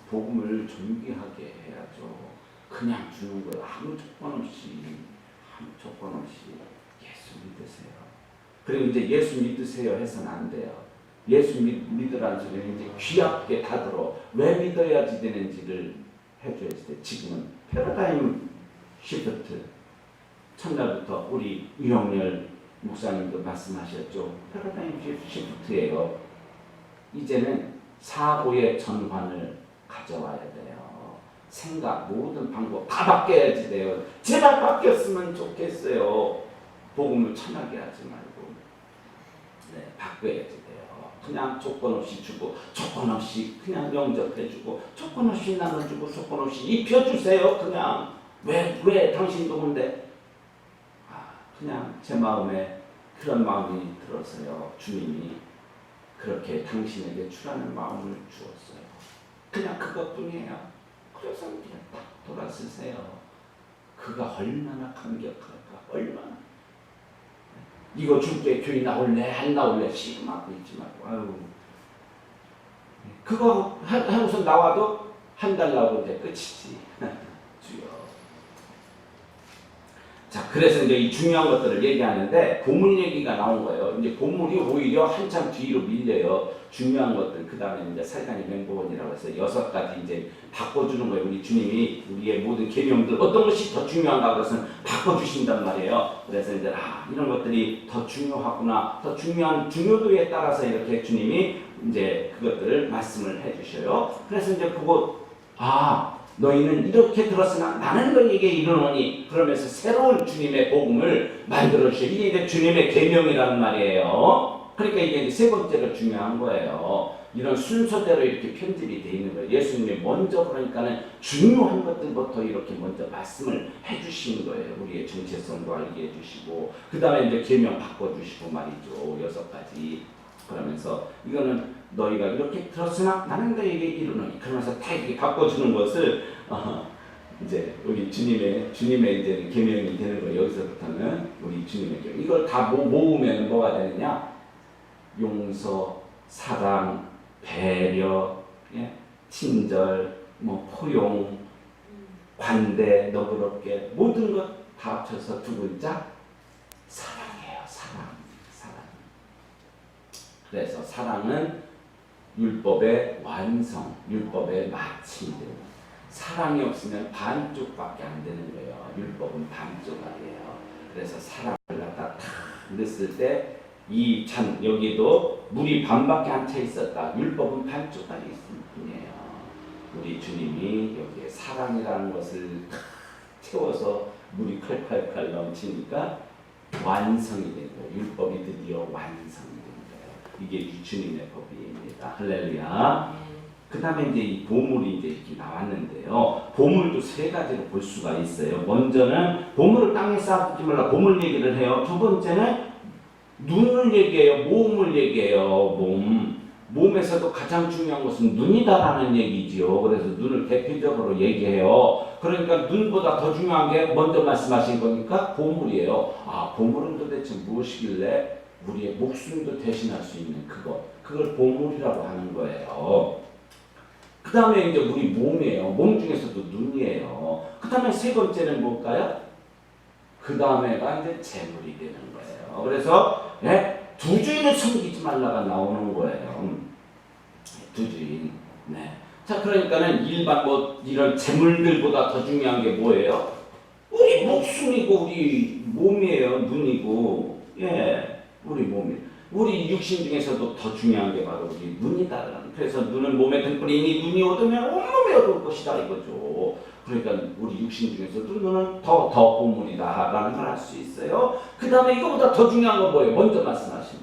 복음을 존귀하게 해야죠. 그냥 주는 거예요. 아무 조건 없이 예수 믿으세요. 그리고 이제 예수 믿으세요 해서는 안 돼요. 예수 믿으라는 소리는 이제 귀하게 다 들어. 왜 믿어야지 되는지를 해줘야지 돼. 지금은 패러다임 시프트. 첫날부터 우리 유형렬 목사님도 말씀하셨죠. 패러다임 시프트예요. 이제는 사고의 전환을 가져와야 돼요. 생각, 모든 방법 다 바뀌어야지 돼요. 제발 바뀌었으면 좋겠어요. 복음을 천하게 하지 말고 바꿔야지 돼요. 그냥 조건 없이 주고 조건 없이 그냥 영접해주고 조건 없이 나눠주고 조건 없이 입혀주세요. 그냥 왜 당신 누군데? 그냥 제 마음에 그런 마음이 들어서요. 주님이 그렇게 당신에게 주라는 마음을 주었어요. 그냥 그것뿐이에요. 그래서 그냥 딱 돌아서세요. 그가 얼마나 감격할까, 얼마나. 이거 줄게 교회 나올래 안 나올래 시름 맞고 있지 말고 아유. 그거 하고서 나와도 한 달 나오고 이제 끝이지. 주여. 자, 그래서 이제 이 중요한 것들을 얘기하는데 보물 얘기가 나온 거예요. 이제 보물이 오히려 한참 뒤로 밀려요. 중요한 것들 그 다음에 이제 살간의 맹법원이라고 해서 6가지 이제 바꿔주는 거예요. 우리 주님이 우리의 모든 계명들 어떤 것이 더 중요한가 그것은 바꿔주신단 말이에요. 그래서 이제 이런 것들이 더 중요하구나, 더 중요한 중요도에 따라서 이렇게 주님이 이제 그것들을 말씀을 해주셔요. 그래서 이제 그거 너희는 이렇게 들었으나 나는 너희에게 이르노니 그러면서 새로운 주님의 복음을 만들어 주셔. 이게 이제 주님의 계명이라는 말이에요. 그러니까 이게 세 번째로 중요한 거예요. 이런 순서대로 이렇게 편집이 돼 있는 거예요. 예수님이 먼저 그러니까는 중요한 것들부터 이렇게 먼저 말씀을 해주시는 거예요. 우리의 정체성도 알게 해주시고 그 다음에 이제 계명 바꿔주시고 말이죠. 6가지. 그러면서 이거는 너희가 이렇게 들었으나 나는 너희에게 이르노니 그러면서 다 이렇게 바꿔주는 것을 이제 우리 주님의 이제 계명이 되는 거예요. 여기서부터는 우리 주님의 계명. 이걸 다 모으면 뭐가 되느냐? 용서, 사랑, 배려, 친절, 포용, 관대, 너그럽게 모든 것 다 합쳐서 2글자 사랑이에요. 사랑. 그래서 사랑은 율법의 완성, 율법의 마침이에요. 사랑이 없으면 반쪽밖에 안 되는 거예요. 율법은 반쪽이에요. 그래서 사랑을 갖다 탁 넣었을 때 이 잔 여기도 물이 반밖에 안 차 있었다. 율법은 반쪽까지 있을 뿐이에요. 우리 주님이 여기에 사랑이라는 것을 탁 채워서 물이 칼칼칼 넘치니까 완성이 된 거예요. 율법이 드디어 완성이 된 거예요. 이게 주님의 법입니다. 할렐루야. 그 다음에 이제 이 보물이 이제 이렇게 나왔는데요. 보물도 3가지로 볼 수가 있어요. 먼저는 보물을 땅에 쌓지 말라 보물 얘기를 해요. 2번째는 눈을 얘기해요. 몸을 얘기해요. 몸에서도 가장 중요한 것은 눈이다라는 얘기지요. 그래서 눈을 대표적으로 얘기해요. 그러니까 눈보다 더 중요한 게 먼저 말씀하신 거니까 보물이에요. 보물은 도대체 무엇이길래 우리의 목숨도 대신할 수 있는 그걸 보물이라고 하는 거예요. 그 다음에 이제 우리 몸이에요. 몸 중에서도 눈이에요. 그 다음에 3번째는 뭘까요? 그 다음에가 이제 재물이 되는 거예요. 그래서 두 주인을 섬기지 말라가 나오는 거예요. 두 주인. 자, 그러니까는 일반 이런 재물들보다 더 중요한 게 뭐예요? 우리 목숨이고 우리 몸이에요. 눈이고. 우리 몸이. 우리 육신 중에서도 더 중요한 게 바로 우리 눈이다. 그래서 눈은 몸의 등불이니 눈이 얻으면 온몸이 얻을 것이다 이거죠. 그러니까 우리 육신 중에서도 눈은 더 보물이다라는 걸 알 수 있어요. 그 다음에 이거보다 더 중요한 건 뭐예요? 먼저 말씀하신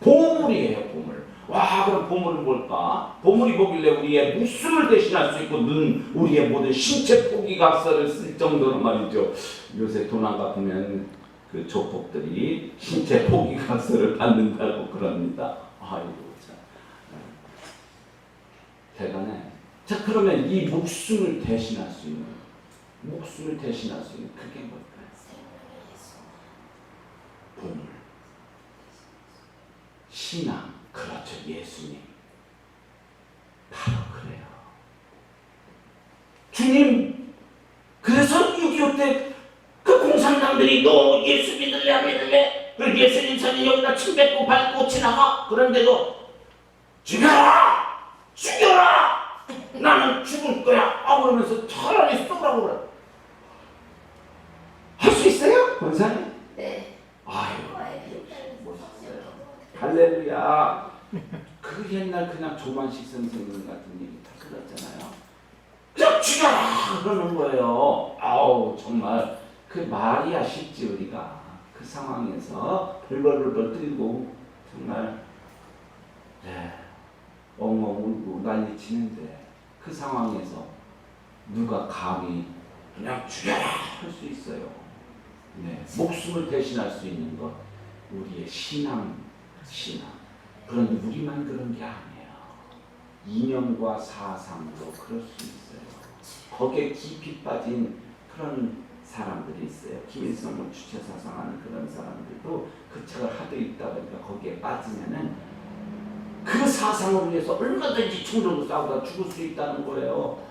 보물이에요. 보물. 그럼 보물은 뭘까? 보물이 뭐길래 우리의 목숨을 대신할 수 있고 우리의 모든 신체 포기각서를 쓸 정도로 말이죠. 요새 돈 안 갚으면 그 조폭들이 신체 포기각서를 받는다고 그럽니다. 아이고 참 대단해. 자, 그러면 이 목숨을 대신할 수 있는 그게 뭘까요? 보물, 신앙, 그렇죠. 예수님. 바로 그래요. 주님, 그래서 6.25 때 그 공산당들이 너 예수 믿을래 안 믿을래? 그 예수님 사진 여기다 침 뱉고 밟고 지나가? 그런데도 죽여라! 나는 죽을 거야! 그러면서 차라리 쏘라고 그래. 할 수 있어요? 권사님? 네. 아유, 멋있어요. 할렐루야. 그 옛날 그냥 조만식 선생님 같은 얘기 다 들었잖아요. 그냥 죽여라! 그러는 거예요. 정말 그 말이야 쉽지 우리가. 그 상황에서 벌벌벌 떨고 정말 엉엉 울고 난리 치는데 그 상황에서 누가 감히 그냥 죽여라 할 수 있어요. 목숨을 대신할 수 있는 것 우리의 신앙. 그런데 우리만 그런 게 아니에요. 이념과 사상도 그럴 수 있어요. 거기에 깊이 빠진 그런 사람들이 있어요. 김일성을 주체 사상하는 그런 사람들도 그 책을 하도 읽다 보니까 거기에 빠지면은 그 사상을 위해서 얼마든지 충돌도 싸우다 죽을 수 있다는 거예요.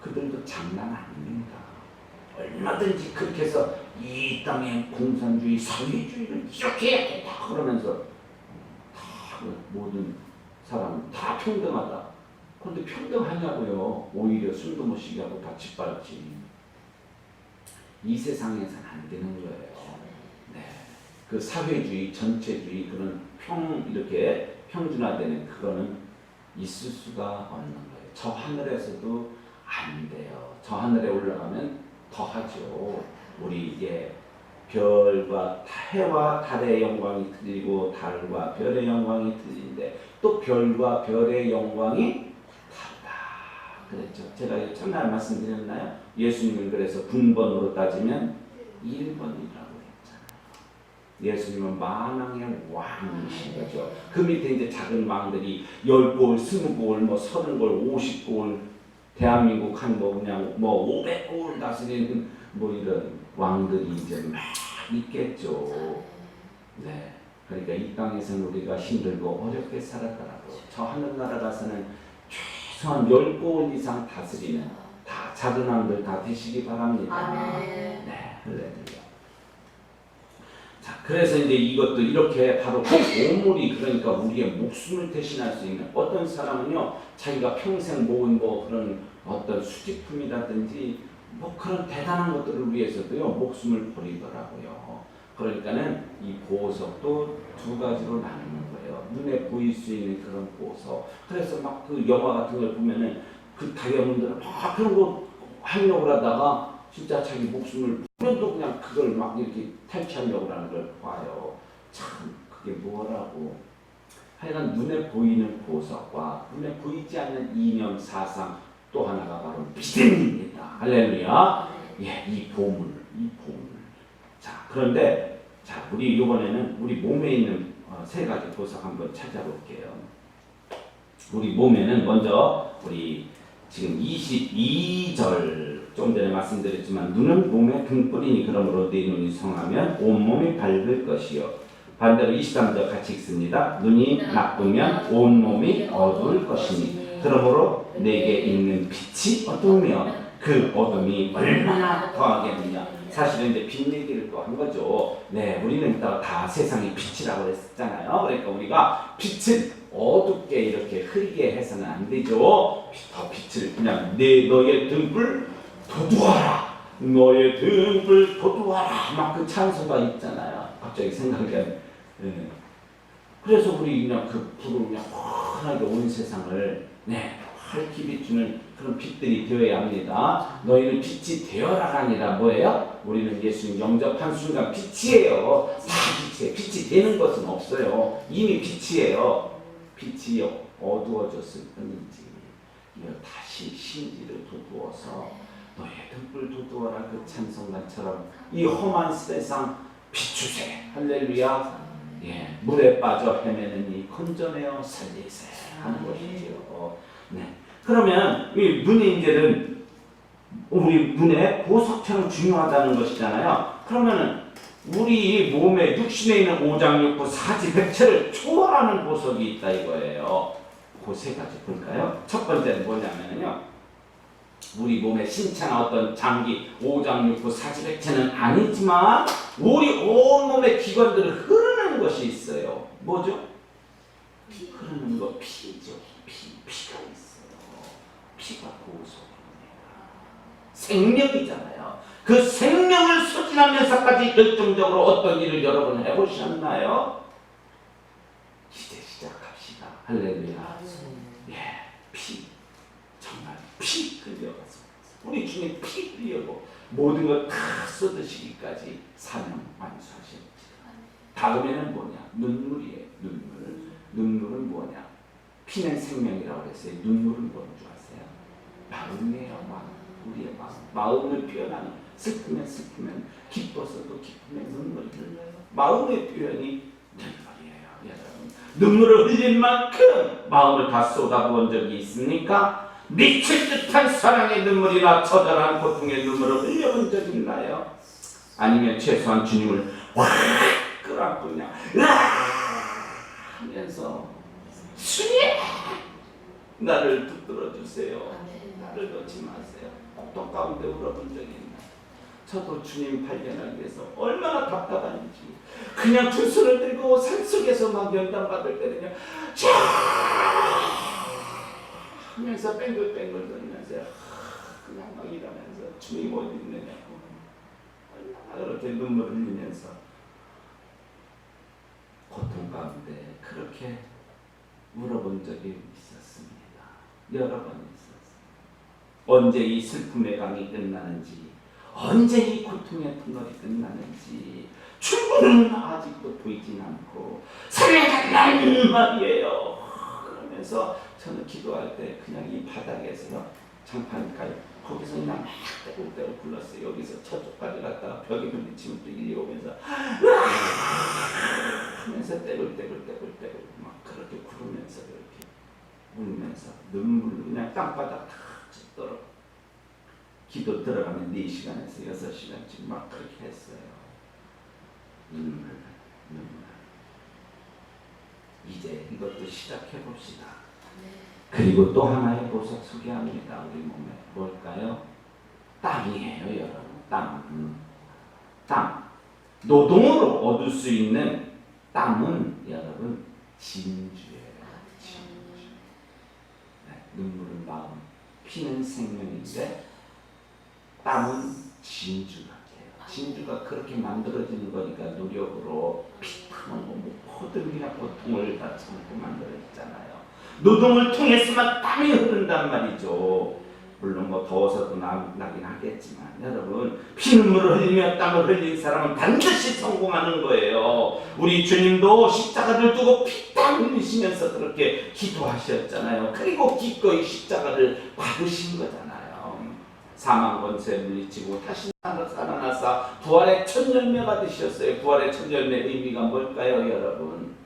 그들도 장난 아닙니다. 얼마든지 그렇게 해서 이 땅의 공산주의, 사회주의를 이렇게 했다 그러면서 다 모든 사람 다 평등하다. 그런데 평등하냐고요. 오히려 숨도 못 쉬게 하고 다 짓밟지. 이 세상에서는 안 되는 거예요. 네. 그 사회주의, 전체주의 그런 이렇게 평준화되는 그거는 있을 수가 없는 거예요. 저 하늘에서도 안 돼요. 저 하늘에 올라가면 더하죠. 우리 이제 별과 해와 달의 영광이 틀리고 달과 별의 영광이 틀린데 또 별과 별의 영광이 다르다 그랬죠. 제가 첫날 말씀드렸나요? 예수님은 그래서 분번으로 따지면 1번이라고 했잖아요. 예수님은 만왕의 왕이신 거죠. 그 밑에 이제 작은 왕들이 10골, 20골, 뭐 30골, 50골 대한민국 한 뭐 그냥 뭐 500골 다스리는 뭐 이런 왕들이 이제 막 있겠죠. 네. 그러니까 이 땅에서는 우리가 힘들고 어렵게 살았더라도 저 하늘나라 가서는 최소한 10골 이상 다스리는 다 작은 왕들 다 되시기 바랍니다. 네. 할렐루야. 자, 그래서 이제 이것도 이렇게 바로 보물이 그러니까 우리의 목숨을 대신할 수 있는 어떤 사람은요 자기가 평생 모은 뭐 그런 어떤 수집품이라든지 뭐 그런 대단한 것들을 위해서도요 목숨을 버리더라고요. 그러니까는 이 보석도 두 가지로 나누는 거예요. 눈에 보일 수 있는 그런 보석. 그래서 막 그 영화 같은 걸 보면은 그 다이아몬드를 막 그런 거 하려고 하다가 진짜 자기 목숨을 보면도 그냥 그걸 막 이렇게 탈취하려고 하는 걸 봐요. 참 그게 뭐라고. 하여간 눈에 보이는 보석과 눈에 보이지 않는 이념 사상 또 하나가 바로 믿음입니다. 할렐루야. 예, 이 보물. 자, 그런데 자, 우리 이번에는 우리 몸에 있는 세 가지 보석 한번 찾아볼게요. 우리 몸에는 먼저 우리 지금 22절 좀 전에 말씀드렸지만 눈은 몸의 등불이니 그러므로 네 눈이 성하면 온몸이 밝을 것이요. 반대로 23절 같이 읽습니다. 눈이 나쁘면 온몸이 어두울 것이니 그러므로 내게 있는 빛이 어두우면 그 어둠이 얼마나 더하겠느냐. 사실은 이제 빛 얘기를 또 한 거죠. 네, 우리는 이따가 다 세상이 빛이라고 했잖아요. 그러니까 우리가 빛을 어둡게 이렇게 흐리게 해서는 안 되죠. 더 빛을 그냥 너의 등불 돋우어라. 너의 등불 돋우어라. 막 그 찬송가 있잖아요. 갑자기 생각이 안. 네. 그래서 우리 그냥 그 불을 그냥 환하게 온 세상을 밝게 비추는 그런 빛들이 되어야 합니다. 너희는 빛이 되어라가 아니라 뭐예요? 우리는 예수님 영접한 순간 빛이에요. 다 빛이에요. 빛이 되는 것은 없어요. 이미 빛이에요. 빛이 어두워졌을 뿐이지. 다시 신지를 돋우어서 너의 등불 돋우어라 그 찬송가처럼 이 험한 세상 비추세. 할렐루야. 예, 물에 빠져 헤매느니 건져내어 살리세 하는 것이죠. 네. 그러면 이 눈의 인재는 우리 눈에 보석처럼 중요하다는 것이잖아요. 그러면은 우리 몸에 육신에 있는 오장육부 사지백체를 초월하는 보석이 있다 이거예요. 그 세 가지 볼까요? 첫 번째는 뭐냐면요. 우리 몸의 신체나 어떤 장기, 오장육부, 사지백체는 아니지만 우리 온몸의 기관들을 흐르는 것이 있어요. 뭐죠? 흐르는 거 피죠. 피가 있어요. 피가 보석입니다. 생명이잖아요. 그 생명을 소진하면서까지 열정적으로 어떤 일을 여러분 해보셨나요? 이제 시작합시다. 할렐루야. 예, 피. 정말 피 흘려가서 우리 주님 피 흘려고 모든 걸 다 쏟으시기까지 사명 완수하셨지. 다음에는 뭐냐? 눈물이에요. 눈물은 뭐냐? 피는 생명이라고 그랬어요. 눈물은 뭔 줄 아세요? 마음이에요. 우리의 마음을 표현하는 슬프면 기뻐서도 기쁘면 눈물이 흘러요. 마음의 표현이 눈물이에요. 여러분 눈물을 흘린 만큼 마음을 다 쏟아부은 적이 있습니까? 미칠 듯한 사랑의 눈물이나 처절한 고통의 눈물을 흘려본 적 있나요? 아니면 최소한 주님을 확 끌어안고 그냥 하면서 주님 나를 붙들어 주세요. 나를 놓지 마세요. 고통 가운데 울어본 적이 있나요? 저도 주님 발견하기 위해서 얼마나 답답한지 그냥 두 손을 들고 산속에서 막 연단받을 때는요 자 하면서 뱅글뱅글 돌면서 그냥 막 이러면서 주님 어디 있느냐고 얼마나 그렇게 눈물을 흘리면서 고통 가운데 그렇게 울어본 적이 있었습니다. 여러 번 있었습니다. 언제 이 슬픔의 강이 끝나는지 언제 이 고통의 터널이 끝나는지 출구는 아직도 보이진 않고 살려달라는 말이에요. 그러면서 저는 기도할 때 그냥 이 바닥에서요 장판가요 거기서 그냥 막 떼굴떼굴 굴렀어요. 여기서 저쪽까지 갔다가 벽에 부딪히면 또 이리 오면서 하면서 떼굴떼굴 막 그렇게 구르면서 이렇게 울면서 눈물로 그냥 땅바닥 다 젖도록 기도 들어가면 4시간에서 6시간씩 막 그렇게 했어요. 눈물. 이제 이것도 시작해 봅시다. 그리고 또 하나의 보석 소개합니다. 우리 몸에 뭘까요? 땅이에요, 여러분. 땅. 노동으로 얻을 수 있는 땅은 여러분 진주예요. 진주. 네, 눈물은 마음, 피는 생명인데 땅은 진주 같아요. 진주가 그렇게 만들어지는 거니까 노력으로 피 터놓고 모든 그냥 고통을 다 참고 만들어졌잖아요. 노동을 통해서만 땀이 흐른단 말이죠. 물론 뭐 더워서도 나긴 하겠지만 여러분 피눈물을 흘리며 땀을 흘린 사람은 반드시 성공하는 거예요. 우리 주님도 십자가를 두고 피땀 흘리시면서 그렇게 기도하셨잖아요. 그리고 기꺼이 십자가를 받으신 거잖아요. 사망 권세 물리치고 다시 살아나사 부활의 첫 열매가 되셨어요. 부활의 첫 열매 의미가 뭘까요, 여러분?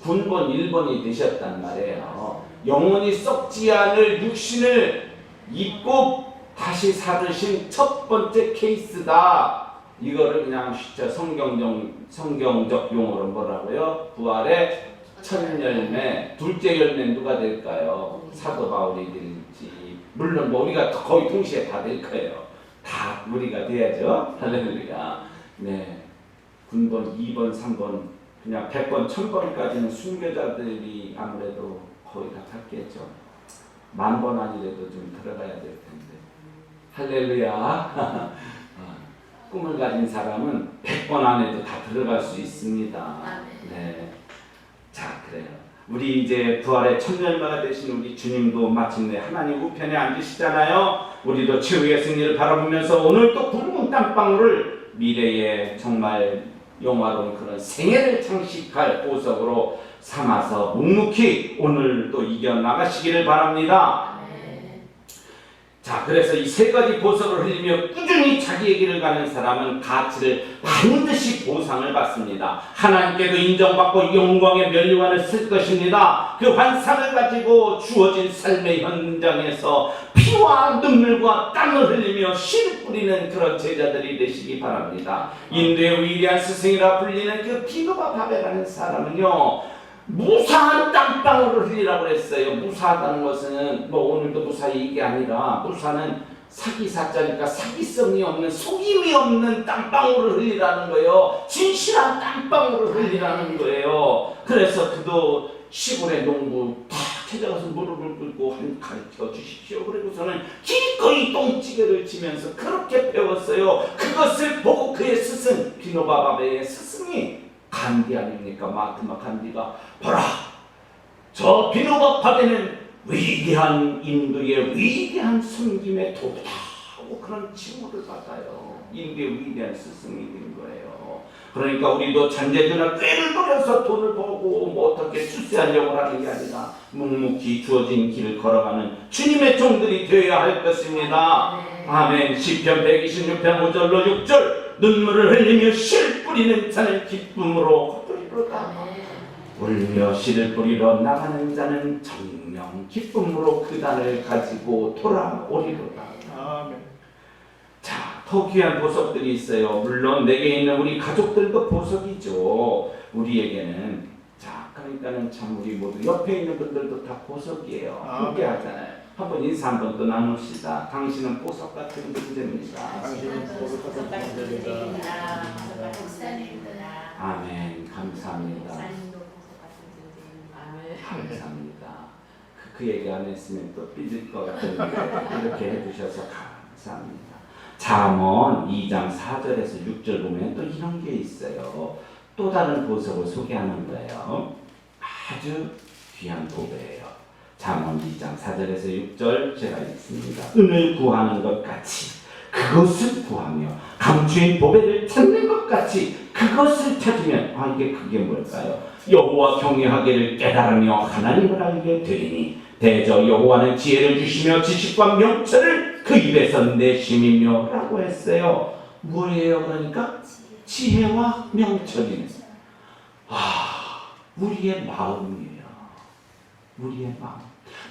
군본 1번이 되셨단 말이에요. 영원히 썩지 않을 육신을 입고 다시 살으신 첫 번째 케이스다. 이거를 그냥 성경적 용어로 뭐라고요? 부활의 첫 열매, 둘째 열매 누가 될까요? 사도 바울이 될지. 물론 뭐 우리가 거의 동시에 다 될 거예요. 다 우리가 돼야죠. 할렐루야. 네, 군본 2번, 3번, 그냥 100번, 1000번까지는 순교자들이 아무래도 거의 다 갔겠죠. 10,000번 아니래도 좀 들어가야 될 텐데. 할렐루야. 꿈을 가진 사람은 100번 안에도 다 들어갈 수 있습니다. 네. 자, 그래요. 우리 이제 부활의 첫 열매가 되신 우리 주님도 마침내 하나님 우편에 앉으시잖아요. 우리도 최후의 승리를 바라보면서 오늘 또 굵은 땀방울을 미래의 정말 영화로운 그런 생애를 장식할 보석으로 삼아서 묵묵히 오늘 또 이겨나가시기를 바랍니다. 자, 그래서 이 세 가지 보석을 흘리며 꾸준히 자기의 길을 가는 사람은 가치를 반드시 보상을 받습니다. 하나님께도 인정받고 영광의 면류관을 쓸 것입니다. 그 환상을 가지고 주어진 삶의 현장에서 피와 눈물과 땀을 흘리며 씨를 뿌리는 그런 제자들이 되시기 바랍니다. 인도의 위대한 스승이라 불리는 그 비누바 바베라는 사람은요, 무사한 땀방울을 흘리라고 했어요. 무사하다는 것은 뭐 오늘도 무사히 이게 아니라 무사는 사기사자니까 사기성이 없는 속임이 없는 땀방울을 흘리라는 거예요. 진실한 땀방울을 흘리라는 거예요. 그래서 그도 시골의 농부 다 찾아가서 무릎을 꿇고 가르쳐 주십시오. 그리고서는 기꺼이 똥찌개를 치면서 그렇게 배웠어요. 그것을 보고 그의 스승 비노바바베의 스승이 간디 아닙니까? 마트마 간디가 봐라, 저 비누바바베는 위대한 인도의 위대한 섬김의 도구다 하고 그런 칭호를 받아요. 인도의 위대한 스승이 된 거예요. 그러니까 우리도 잔재주나 꾀를 부려서 돈을 벌고 뭐 어떻게 출세하려고 하는 게 아니라 묵묵히 주어진 길을 걸어가는 주님의 종들이 되어야 할 것입니다. 아멘. 시편 126편 5절로 6절 눈물을 흘리며 씨를 뿌리는 자는 기쁨으로 거두리로다. 울며 씨를 뿌리러 나가는 자는 정말 분명 기쁨으로 그 단을 가지고 돌아오리로다. 아멘. 자, 더 귀한 보석들이 있어요. 물론 내게 있는 우리 가족들도 보석이죠. 우리에게는. 자, 그러니까는 참 우리 모두 옆에 있는 분들도 다 보석이에요. 함께 하잖아요. 한번 인사 한번 또 나눕시다. 당신은 보석 같은 존재입니다. 당신은 보석 같은 존재입니다. 아멘. 감사합니다. 목사님도 보석 같은 존재입니다. 감사합니다. 그 얘기 안 했으면 또 삐질 것 같은데 이렇게 해주셔서 감사합니다. 잠언 2장 4절에서 6절 보면 또 이런 게 있어요. 또 다른 보석을 소개하는 거예요. 아주 귀한 보배예요. 잠언 2장 4절에서 6절 제가 읽습니다. 은을 구하는 것 같이 그것을 구하며 감추인 보배를 찾는 것 같이 그것을 찾으면 이게 그게 뭘까요? 여호와 경외하기를 깨달으며 하나님을 알게 되리니 대저 여호와는 지혜를 주시며 지식과 명철을 그 입에서 내심이며 라고 했어요. 뭐예요? 그러니까 지혜와 명철이네. 우리의 마음이에요. 우리의 마음.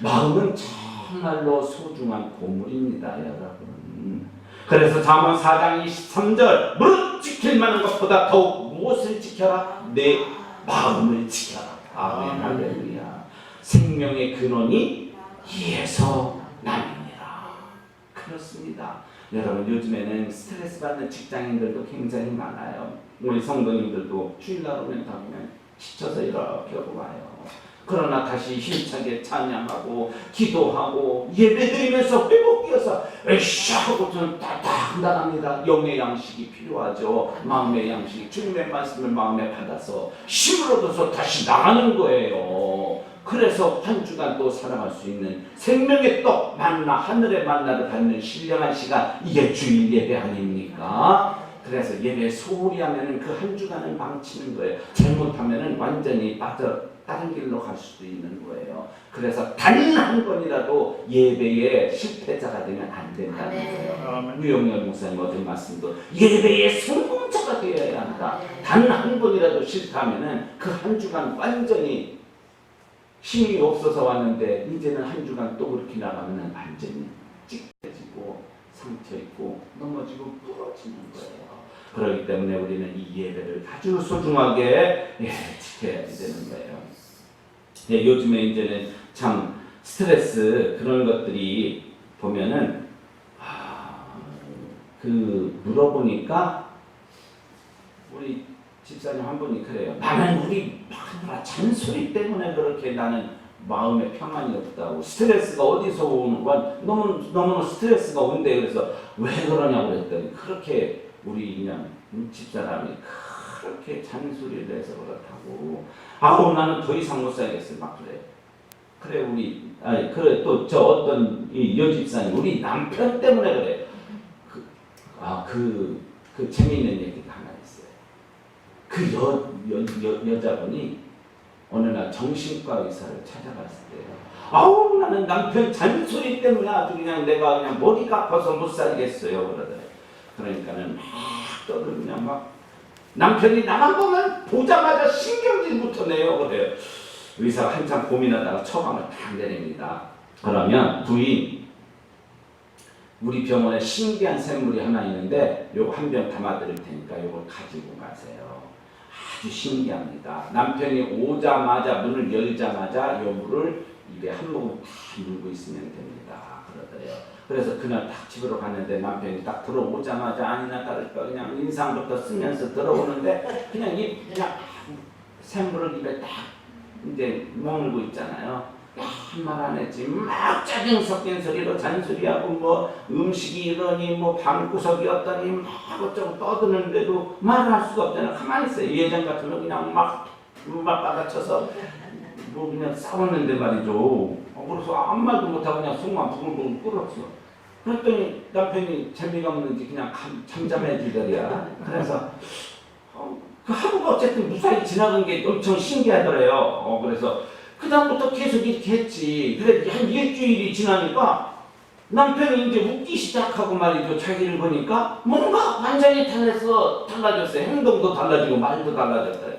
마음은 정말로 소중한 보물입니다, 여러분. 그래서 잠언 4장 23절 무릇 지킬 만한 것보다 더욱 무엇을 지켜라? 내 마음을 지켜라. 아멘. 할렐루야. 생명의 근원이 이에서 나느니라. 그렇습니다. 여러분, 요즘에는 스트레스 받는 직장인들도 굉장히 많아요. 우리 성도님들도 주일날 오면 다 보면 지쳐서 이렇게 오고 와요. 그러나 다시 힘차게 찬양하고 기도하고 예배드리면서 회복되어서 으쌰 하고 저는 단단합니다. 영의 양식이 필요하죠. 마음의 양식, 주님의 말씀을 마음에 받아서 힘을 얻어서 다시 나가는 거예요. 그래서 한 주간 또 살아갈 수 있는 생명의 떡 만나, 하늘의 만나를 받는 신령한 시간, 이게 주일 예배 아닙니까? 그래서 예배 소홀히 하면은 그 한 주간은 망치는 거예요. 잘못하면은 완전히 다른 길로 갈 수도 있는 거예요. 그래서 단 한 번이라도 예배에 실패자가 되면 안 된다는 거예요. 유영열 목사님 어떤 말씀도 예배의 성공자가 되어야 한다. 단 한 번이라도 실패하면은 그 한 주간 완전히 힘이 없어서 왔는데 이제는 한 주간 또 그렇게 나가면 완전히 찢겨지고 상처 입고 넘어지고 부러지는 거예요. 그렇기 때문에 우리는 이 예배를 아주 소중하게 지켜야 되는 거예요. 요즘에 이제는 참 스트레스 그런 것들이 보면은 물어보니까 우리 집사님 한 분이 그래요. 나는 우리 마누라 잔소리 때문에 그렇게 나는 마음에 평안이 없다고. 스트레스가 어디서 오는 거야? 너무 스트레스가 온대. 그래서 왜 그러냐고 그랬더니 그렇게 우리 그냥 집사람이 그렇게 잔소리를 해서 그렇다고. 나는 더 이상 못 살겠어. 막 그래. 그래 그래 또 저 어떤 이 여집사님 우리 남편 때문에 그래. 그 재미있는 얘기가 하나 있어요. 그 여자분이 어느 날 정신과 의사를 찾아갔을 때요. 나는 남편 잔소리 때문에 아주 그냥 내가 그냥 머리가 아파서 못 살겠어요. 그러더래. 그러니까는 막 떠들면 막 남편이 나만 보면 보자마자 신경질부터 내요. 그래요. 의사가 한참 고민하다가 처방을 딱 내립니다. 그러면 부인, 우리 병원에 신기한 샘물이 하나 있는데 요거 한 병 담아드릴 테니까 요걸 가지고 가세요. 아주 신기합니다. 남편이 오자마자 문을 열자마자 요 물을 입에 한 모금 다 물고 있으면 됩니다. 그러더래요. 그래서 그날 딱 집으로 갔는데 남편이 딱 들어오자마자 아니나 다를까 그냥 인상부터 쓰면서 들어오는데 그냥 샘물을 입에 딱 이제 머물고 있잖아요. 한 말 안 했지. 막 짜증 섞인 소리로 잔소리하고 뭐 음식이 이러니 뭐 방구석이었더니 막 어쩌고 떠드는데도 말할 수가 없잖아. 가만히 있어요. 예전 같으면 그냥 막 받아쳐서 뭐 그냥 싸웠는데 말이죠. 그래서 아무 말도 못하고 그냥 속만 부글부글 끓었어. 그랬더니 남편이 재미가 없는지 그냥 잠잠해지더래요. 그래서 그 하루가 어쨌든 무사히 지나간 게 엄청 신기하더래요. 그래서 그다음부터 계속 이렇게 했지. 그래 한 일주일이 지나니까 남편이 이제 웃기 시작하고 말이죠. 자기를 보니까 뭔가 완전히 달라졌어요. 행동도 달라지고 말도 달라졌어요.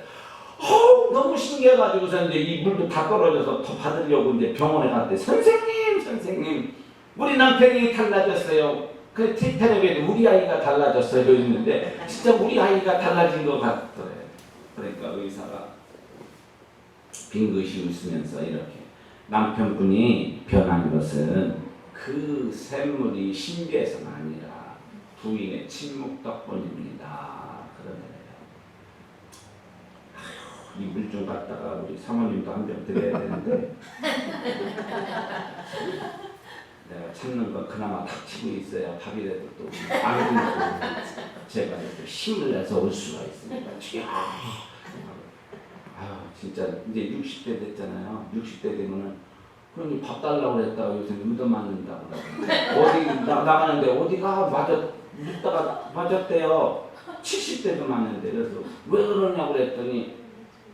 너무 신기해가지고서 이제 이 물도 다 떨어져서 더 받으려고 이제 병원에 갔대. 선생님, 우리 남편이 달라졌어요. 그 텔레비에 우리 아이가 달라졌어요. 있는데 진짜 우리 아이가 달라진 것 같더래. 그러니까 의사가 빙긋이 웃으면서 이렇게 남편분이 변한 것은 그 샘물이 신비해서는 아니라 부인의 침묵 덕분입니다. 그러네요. 이 물 좀 갖다가 우리 사모님도 한 병 드려야 되는데 내가 참는 건 그나마 닥치고 있어야 밥이라도 또 안 굶고 제가 이렇게 힘을 내서 올 수가 있습니다. 진짜 이제 60대 됐잖아요. 60대 되면은 그러니 밥 달라고 그랬다가 요새 의도 맞는다고 어디 나가는데 어디가 묻다가 맞았대요. 70대도 맞는데 그래서 왜 그러냐고 그랬더니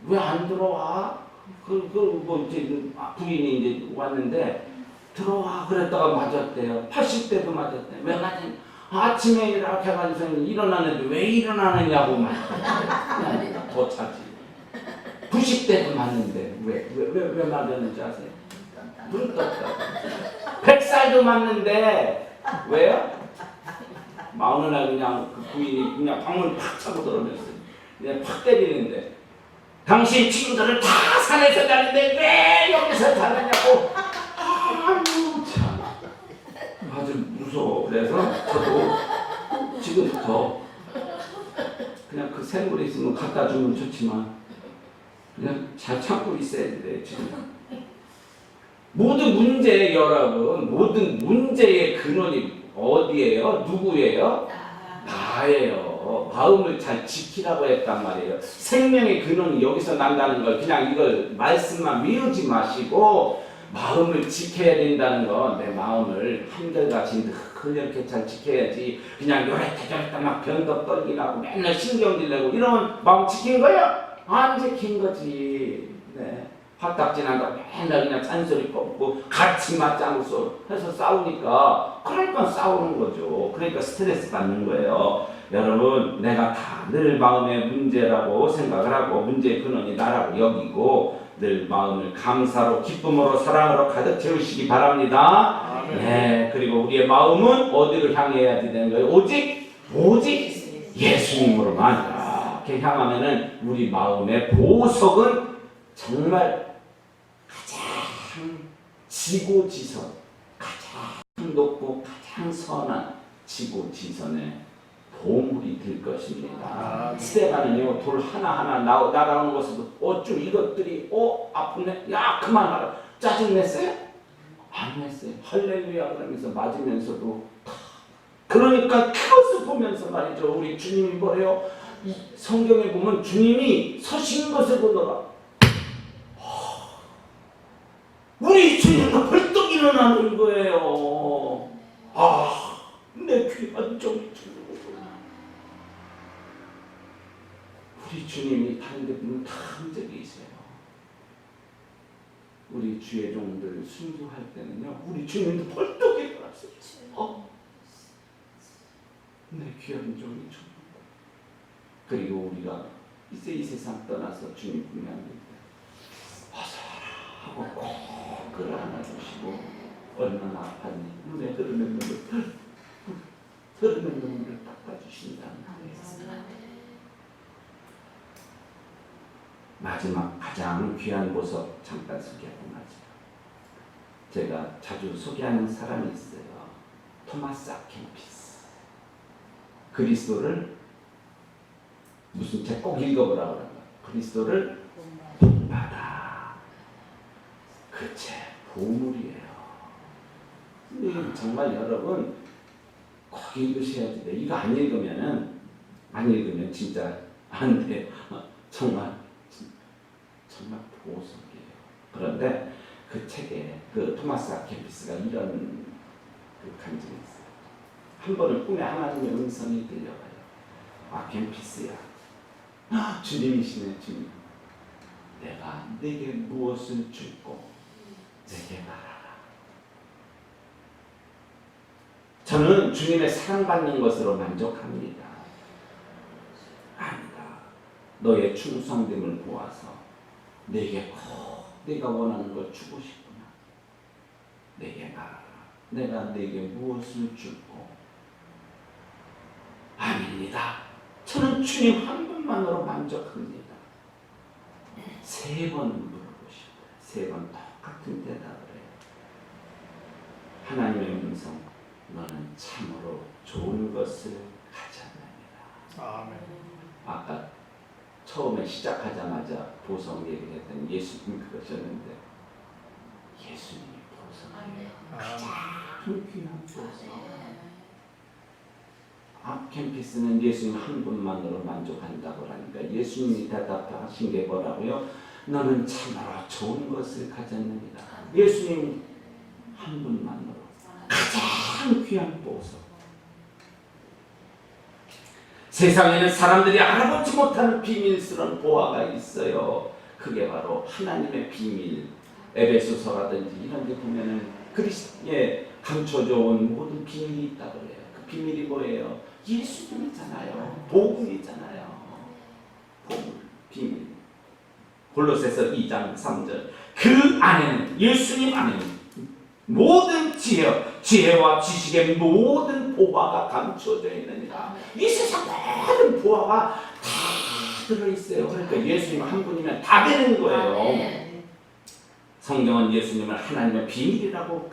왜 안 들어와? 뭐 이제 부인이 이제 왔는데 들어와 그랬다가 맞았대요. 80대도 맞았대. 왜 맞았냐? 아침에 이렇게 해가지고 일어나는데 왜 일어나느냐고 맞았대. 더 차지. 90대도 맞는데 왜 맞았는지 아세요? 눈 떴다. 100살도 맞는데 왜요? 마흔 날 그냥 그 부인이 그냥 방문 팍 차고 들어오면서 그냥 팍 때리는데 당신 친구들은 다 산에서 자는데 왜 여기서 자느냐고. 아유 참 아주 무서워. 그래서 저도 지금부터 그냥 그 샘물이 있으면 갖다 주면 좋지만 그냥 잘 참고 있어야 돼. 지금 모든 문제 여러분, 모든 문제의 근원이 어디예요? 누구예요? 나예요. 마음을 잘 지키라고 했단 말이에요. 생명의 근원이 여기서 난다는 걸 그냥 이걸 말씀만 외우지 마시고 마음을 지켜야 된다는 건 내 마음을 한결같이 그렇게 잘 지켜야지. 그냥 요랬다 막 변덕 떨기나고 맨날 신경질 내고 이러면 마음 지킨 거야? 안 지킨 거지. 네. 화딱지 난다고 맨날 그냥 잔소리 뻗고 같이 맞장구 해서 싸우니까 그러니까 싸우는 거죠. 그러니까 스트레스 받는 거예요. 여러분 내가 다 늘 마음의 문제라고 생각을 하고 문제의 근원이 나라고 여기고 늘 마음을 감사로 기쁨으로 사랑으로 가득 채우시기 바랍니다. 네, 그리고 우리의 마음은 어디를 향해야 되는 거예요? 오직 예수님으로만 이렇게 향하면은 우리 마음의 보석은 정말 가장 지고지선, 가장 높고 가장 선한 지고지선의 보물이 될 것입니다. 스테반은요 돌 하나하나 날아오는 것을 어쭈 이것들이 아프네? 야 그만하라. 짜증냈어요? 안 냈어요. 할렐루야 그러면서 맞으면서도 그러니까 그것을 보면서 말이죠. 우리 주님이 뭐래요? 이 성경에 보면 주님이 서신 것을 보더라. 우리 주님은 벌떡 일어나는 거예요. 내 귀한 종이 주는구나. 우리 주님이 다른 데 보면 다 흔적이 있어요. 우리 주의 종들 순교할 때는요, 우리 주님도 벌떡 일어났어요. 내 귀한 종이 주는구나. 그리고 우리가 이제 이 세상 떠나서 주님 구매합니다. 하고 꼭 끌어안아주시고 얼마나 아팠니? 눈에 흐르는 눈물을 닦아주신다는 거예요. 마지막 가장 귀한 보석 잠깐 소개하고 마지막 제가 자주 소개하는 사람이 있어요. 토마스 아켄피스. 그리스도를 무슨 책 꼭 읽어보라고 그러는 거예요. 그리스도를 본받아. 그 책 보물이에요. 정말 여러분 꼭 읽으셔야 돼요. 이거 안 읽으면 진짜 안 돼요. 정말 보석이에요. 그런데 그 책에 그 토마스 아켄피스가 이런 그 간증이 있어요. 한 번은 꿈에 하나님의 음성이 들려가요. 아켄피스야, 주님이시네. 주님, 내가 네게 무엇을 줄고 내게 말하라. 저는 주님의 사랑받는 것으로 만족합니다. 아니다. 너의 충성됨을 보아서 내게 꼭 네가 원하는 걸 주고 싶구나. 내게 말하라. 내가 네게 무엇을 줄고. 아닙니다. 저는 주님 한 분만으로 만족합니다. 3번 물어보시고 3번 똑같은 대답을 해요. 하나님의 음성, 너는 참으로 좋은 것을 가졌느니라. 아멘. 아까 처음에 시작하자마자 보석 얘기했던 예수님 그러셨는데 예수님이 보석이에요. 가장 귀한 보석. 캠피스는 예수님 한 분만으로 만족한다고 하니까 예수님이 대답하신 게 뭐라고요? 너는 참으로 좋은 것을 가졌느니라. 예수님 한 분만으로 가장 귀한 보석. 세상에는 사람들이 알아보지 못하는 비밀스러운 보화가 있어요. 그게 바로 하나님의 비밀. 에베소서라든지 이런 데 보면은 그리스도에 감춰져 온 모든 비밀이 있다고 해요. 그 비밀이 뭐예요? 예수님이잖아요. 복음이잖아요. 복음, 비밀. 골로새서 2장 3절. 그 안에는, 예수님 안에는 모든 지혜와 지식의 모든 보화가 감춰져 있느니라. 이 세상 모든 보화가 다 들어있어요. 그러니까 예수님 한 분이면 다 되는 거예요. 성경은 예수님을 하나님의 비밀이라고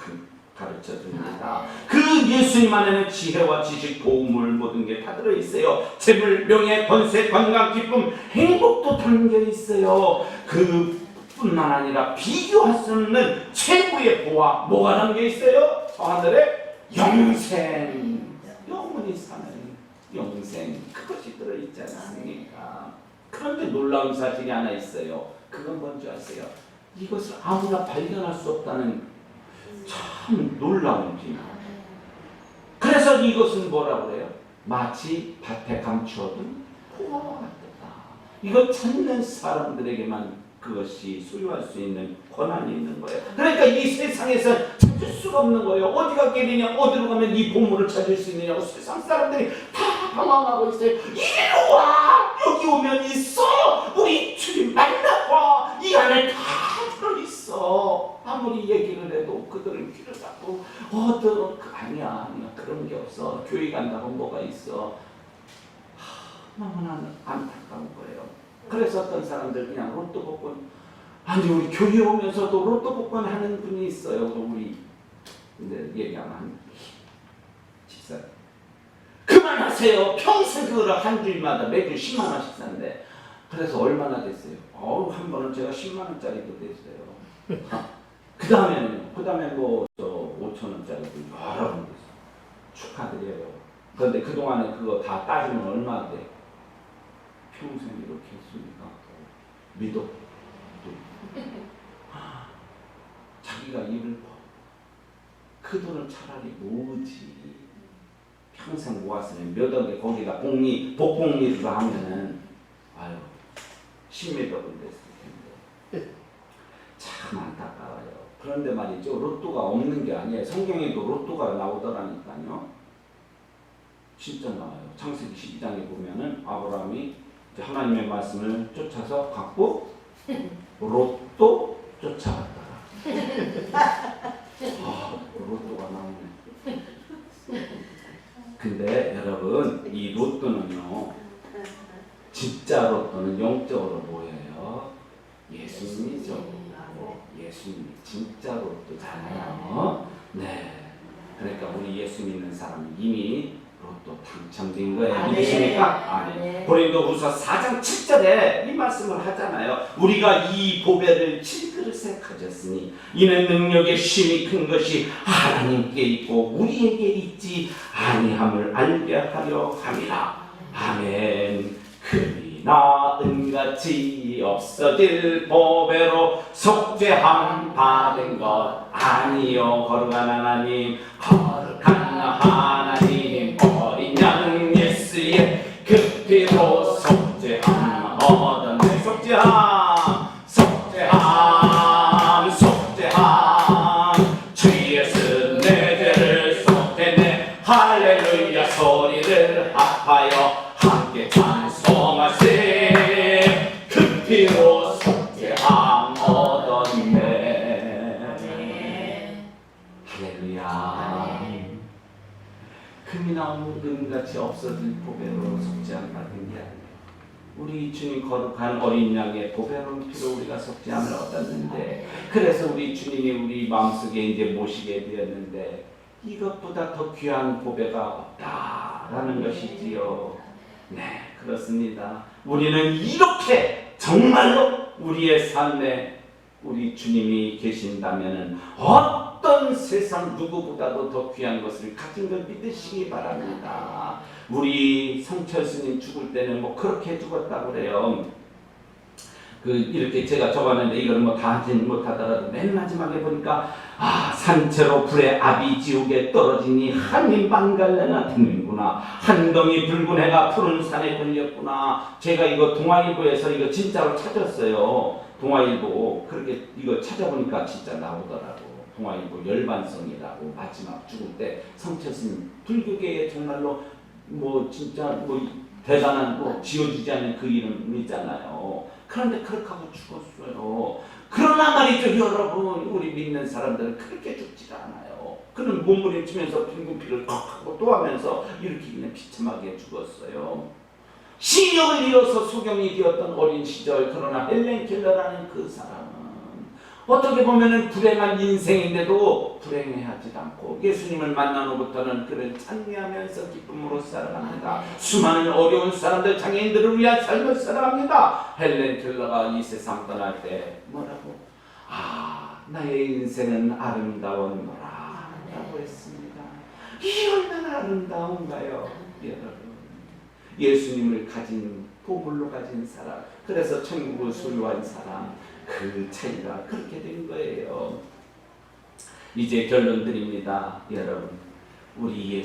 가르쳐 줍니다. 그 예수님 안에는 지혜와 지식, 보물 모든 게 다 들어있어요. 재물, 명예, 권세, 건강, 기쁨, 행복도 담겨 있어요. 그뿐만 아니라 비교할 수 없는 최고의 보화 뭐가 담겨 있어요? 저 하늘에 영생, 영원히 사는 영생, 그것이 들어있지 않습니까? 그런데 놀라운 사실이 하나 있어요. 그건 뭔지 아세요? 이것을 아무나 발견할 수 없다는 참 놀라운 비밀. 그래서 이것은 뭐라고 그래요? 마치 밭에 감추어둔 포화와 같다. 이거 찾는 사람들에게만 그것이 소유할 수 있는 권한이 있는 거예요. 그러니까 이 세상에서 찾을 수가 없는 거예요. 어디가 길이냐, 어디로 가면 이 보물을 찾을 수 있느냐고 세상 사람들이 다 방황하고 있어요. 이리로 와! 여기 오면 있어! 우리 주님 만나봐! 이 안에 다 들어있어. 아무리 얘기를 해도 그들은 귀를 닫고 아니야 그런 게 없어. 교회 간다고 뭐가 있어. 너무나 안타까운 거예요. 그래서 어떤 사람들 그냥 로또 복권, 아니 우리 교회 오면서도 로또 복권 하는 분이 있어요. 우리 근데 얘기하면 집사 그만하세요. 평생 그거를 한 주일마다 매주 10만 원씩 사는데 그래서 얼마나 됐어요? 한 번은 제가 10만 원짜리도 됐어요. 그 다음에 뭐 5천 원짜리도 여러 번 됐어요. 축하드려요. 그런데 그 동안에 그거 다 따지면 얼마 돼? 평생 이렇게 했으니까 믿어. 자기가 입을 버. 그 돈을 차라리 모으지. 평생 모았으면 몇 억에 거기다 복복리를 하면은 아유 10몇 억은 됐을 텐데 참 안타까워요. 그런데 말이죠. 로또가 없는 게 아니에요. 성경에도 로또가 나오더라니까요. 진짜 나와요. 창세기 12장에 보면은 아브라함이 하나님의 말씀을 쫓아서 갖고 로또 쫓아갔다가 로또가 나오네. 근데 여러분 이 로또는요 진짜 로또는 영적으로 뭐예요? 예수님이죠. 예수님이 진짜 로또잖아요. 네. 그러니까 우리 예수 믿는 사람은 이미 로또 당첨된 거예요. 믿으십니까? 아멘. 고린도후서 4장 7절에 이 말씀을 하잖아요. 우리가 이 보배를 질그릇에 가졌으니 이는 능력의 힘이 큰 것이 하나님께 있고 우리에게 있지 아니함을 알게 하려 함이라. 아멘. 금이나 은같이 없어질 보배로 속죄함 받은 것 아니요. 거룩한 하나님, 거룩한 하나님, 어린 양 예수의 그 피로 속죄함 얻었네. 속죄함 주 예수 내 죄를 속했네. 할렐루야 소리를 합하여 함께 찬송하세. 없어질 보배로 속지 않은 게 아니에요. 우리 주님 거룩한 어린 양의 보배로운 피로 우리가 속죄함을 얻었는데, 그래서 우리 주님이 우리 마음속에 이제 모시게 되었는데, 이것보다 더 귀한 보배가 없다라는 것이지요. 네, 그렇습니다. 우리는 이렇게 정말로 우리의 삶에 우리 주님이 계신다면 어떤 세상 누구보다도 더 귀한 것을 가진 걸 믿으시기 바랍니다. 우리 성철 스님 죽을 때는 뭐 그렇게 죽었다고 그래요. 이렇게 제가 적었는데 이걸 뭐 다 하지는 못하더라도 맨 마지막에 보니까 산채로 불에 아비 지옥에 떨어지니 한이 만갈래나 듣는구나. 한덩이 붉은 해가 푸른 산에 걸렸구나. 제가 이거 동아일보에서 이거 진짜로 찾았어요. 동아일보 그렇게 이거 찾아보니까 진짜 나오더라고. 동아일보 열반성이라고 마지막 죽을 때 성철 스님 불교계에 정말로 뭐 진짜 뭐 대단한 뭐 지워지지 않는 그 이름 있잖아요. 그런데 그렇게 하고 죽었어요. 그러나 말이죠 여러분, 우리 믿는 사람들은 그렇게 죽지가 않아요. 그는 몸부림치면서 붉은 피를 컥 하고 또 하면서 이렇게 그냥 비참하게 죽었어요. 시력을 잃어서 소경이 되었던 어린 시절, 그러나 헬렌 켈러라는 그 사람은 어떻게 보면은 불행한 인생인데도 불행해하지 않고 예수님을 만난 후부터는 그를 찬미하면서 기쁨으로 살아갑니다. 수많은 어려운 사람들, 장애인들을 위한 삶을 살아갑니다. 헬렌 켈러가 이 세상 떠날 때 뭐라고? 나의 인생은 아름다웠노라 라고 했습니다. 이 얼마나 아름다운가요 여러분. 예수님을 가진, 보물로 가진 사람, 그래서 천국을 소유한 사람, 그 차이가 그렇게 된 거예요. 이제 결론 드립니다 여러분. 우리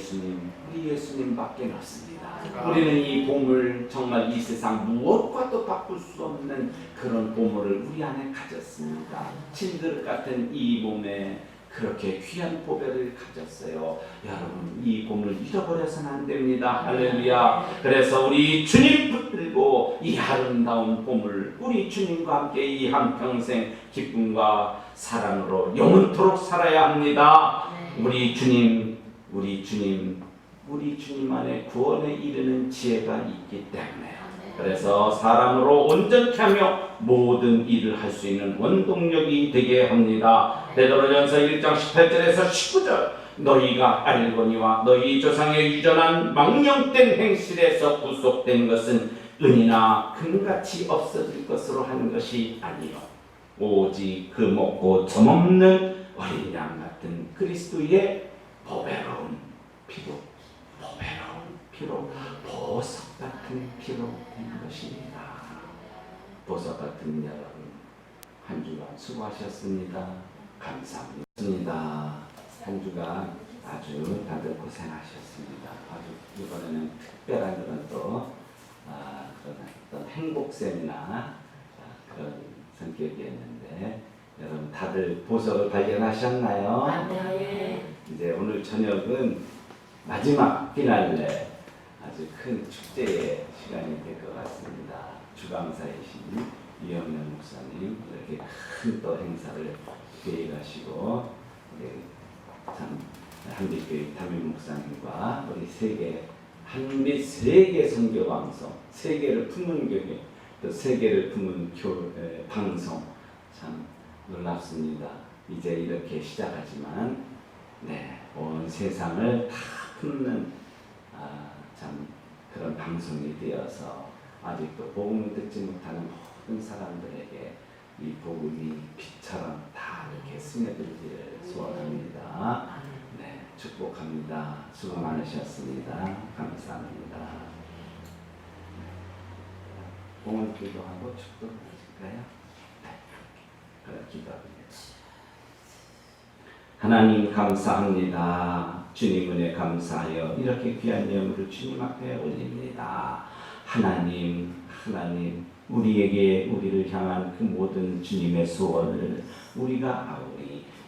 예수님밖에 없습니다. 우리는 이 보물, 정말 이 세상 무엇과도 바꿀 수 없는 그런 보물을 우리 안에 가졌습니다. 진그릇 같은 이 몸에 그렇게 귀한 보배를 가졌어요. 여러분, 이 보물 잃어버려서는 안 됩니다. 할렐루야. 그래서 우리 주님 붙들고 이 아름다운 보물, 우리 주님과 함께 이 한평생 기쁨과 사랑으로 영원토록 살아야 합니다. 우리 주님 안에 구원에 이르는 지혜가 있기 때문에, 그래서 사람으로 온전케 하며 모든 일을 할 수 있는 원동력이 되게 합니다. 베드로전서 1장 18절에서 19절, 너희가 알거니와 너희 조상의 유전한 망령된 행실에서 구속된 것은 은이나 금같이 없어질 것으로 하는 것이 아니요 오직 그 먹고 점없는 어린 양 같은 그리스도의 보배로운 피로 보석 같은 피로 된 것입니다. 보석 같은 여러분, 한 주간 수고하셨습니다. 감사합니다. 한 주간 아주 다들 고생하셨습니다. 아주 이번에는 특별한 그런 또 그런 어떤 행복 세미나 그런 성격이었는데, 여러분 다들 보석을 발견하셨나요? 네. 이제 오늘 저녁은 마지막 피날레, 아주 큰 축제의 시간이 될 것 같습니다. 주강사이신 이영렬 목사님, 이렇게 큰 또 행사를 계획하시고, 참 한빛교회 담임 목사님과 우리 한빛 세계 선교 방송, 세계를 품은 교회, 또 세계를 품은 방송, 참 놀랍습니다. 이제 이렇게 시작하지만 온 세상을 다 품는 참 그런 방송이 되어서 아직도 복음을 듣지 못하는 모든 사람들에게 이 복음이 빛처럼 다 이렇게 스며들기를 소원합니다. 축복합니다. 수고 많으셨습니다. 감사합니다. 봉헌 기도하고 축복하실까요? 그래, 기도합니다. 하나님 감사합니다. 주님 은혜 감사하여 이렇게 귀한 예물을 주님 앞에 올립니다. 하나님 우리에게 우리를 향한 그 모든 주님의 소원을 우리가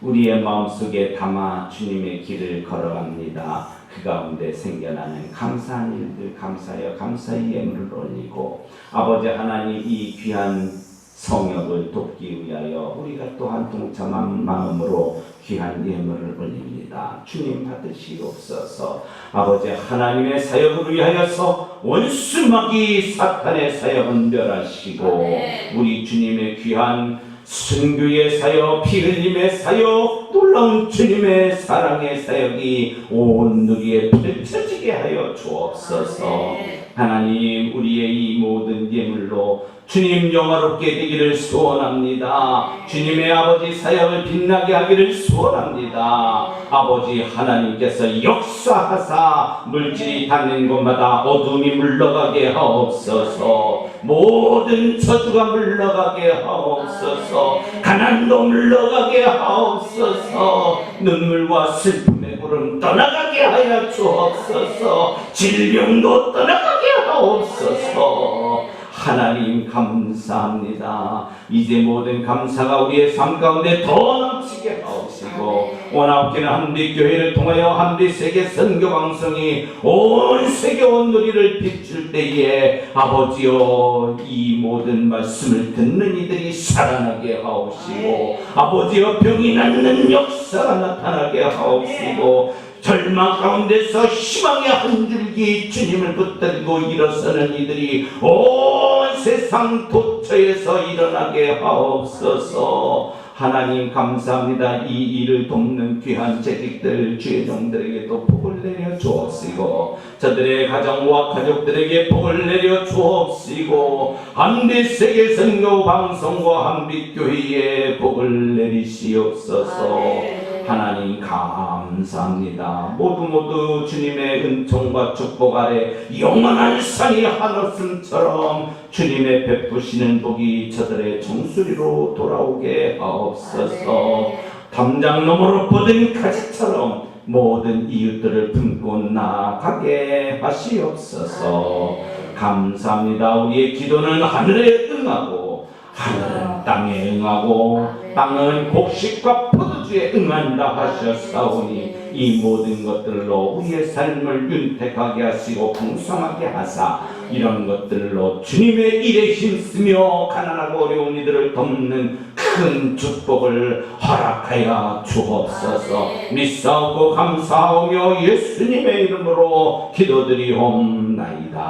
우리의 마음속에 담아 주님의 길을 걸어갑니다. 그 가운데 생겨나는 감사한 일들 감사하여 감사의 예물을 올리고, 아버지 하나님 이 귀한 성역을 돕기 위하여 우리가 또한 동참한 마음으로 귀한 예물을 올립니다. 주님 받으시옵소서. 아버지 하나님의 사역을 위하여서 원수마귀 사탄의 사역은 멸하시고 우리 주님의 귀한 순교의 사역, 피 흘림의 사역, 놀라운 주님의 사랑의 사역이 온 누리에 펼쳐지게 하여 주옵소서. 하나님 우리의 이 모든 예물로 주님 영화롭게 되기를 소원합니다. 주님의 아버지 사역을 빛나게 하기를 소원합니다. 아버지 하나님께서 역사하사 물질이 닿는 곳마다 어둠이 물러가게 하옵소서. 모든 저주가 물러가게 하옵소서. 가난도 물러가게 하옵소서. 눈물과 슬픔의 구름 떠나가게 하여 주옵소서. 질병도 떠나가게 하옵소서. 하나님 감사합니다. 이제 모든 감사가 우리의 삶 가운데 더 넘치게 하옵시고 원하옵기는 한빛교회를 통하여 한빛세계 선교방송이 온 세계 온 누리를 비출 때에 아버지여 이 모든 말씀을 듣는 이들이 살아나게 하옵시고 아버지여 병이 낫는 역사가 나타나게 하옵시고 절망 가운데서 희망의 한 줄기 주님을 붙들고 일어서는 이들이 온 세상 도처에서 일어나게 하옵소서. 하나님 감사합니다. 이 일을 돕는 귀한 재직들 주의 종들에게도 복을 내려 주옵시고 저들의 가정과 가족들에게 복을 내려 주옵시고 한빛세계 선교 방송과 한빛교회에 복을 내리시옵소서. 하나님 감사합니다. 모두 주님의 은총과 축복 아래 영원한 산이 한없음처럼 주님의 베푸시는 복이 저들의 종소리로 돌아오게 하옵소서. 담장 너머로 뻗은 가지처럼 모든 이웃들을 품고 나아가게 하시옵소서. 감사합니다. 우리의 기도는 하늘에 응하고 하늘은 땅에 응하고 땅은 곡식과 포도주에 응한다 하셨사오니 이 모든 것들로 우리의 삶을 윤택하게 하시고 풍성하게 하사 이런 것들로 주님의 일에 힘쓰며 가난하고 어려운 이들을 돕는 큰 축복을 허락하여 주옵소서. 믿사오고 감사하며 예수님의 이름으로 기도드리옵나이다.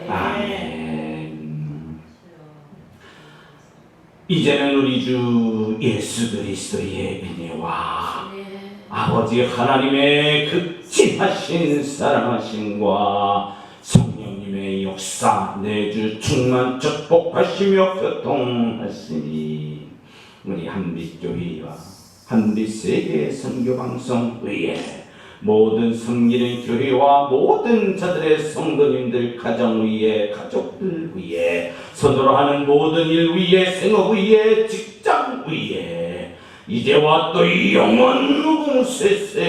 아멘. 이제는 우리 주 예수 그리스도의 은혜와 아버지 하나님의 극진하신 사랑하심과 성령님의 역사 내주 충만 축복하시며 교통하시니 우리 한빛교회와 한빛세계 선교방송 위에 모든 섬기는 교회와 모든 저들의 성도님들 가정 위에 가족들 위에 서로로 하는 모든 일 위에 생업 위에 직장 위에 이제와 또 영원 무궁세세토록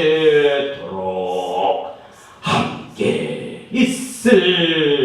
함께 있을지어다.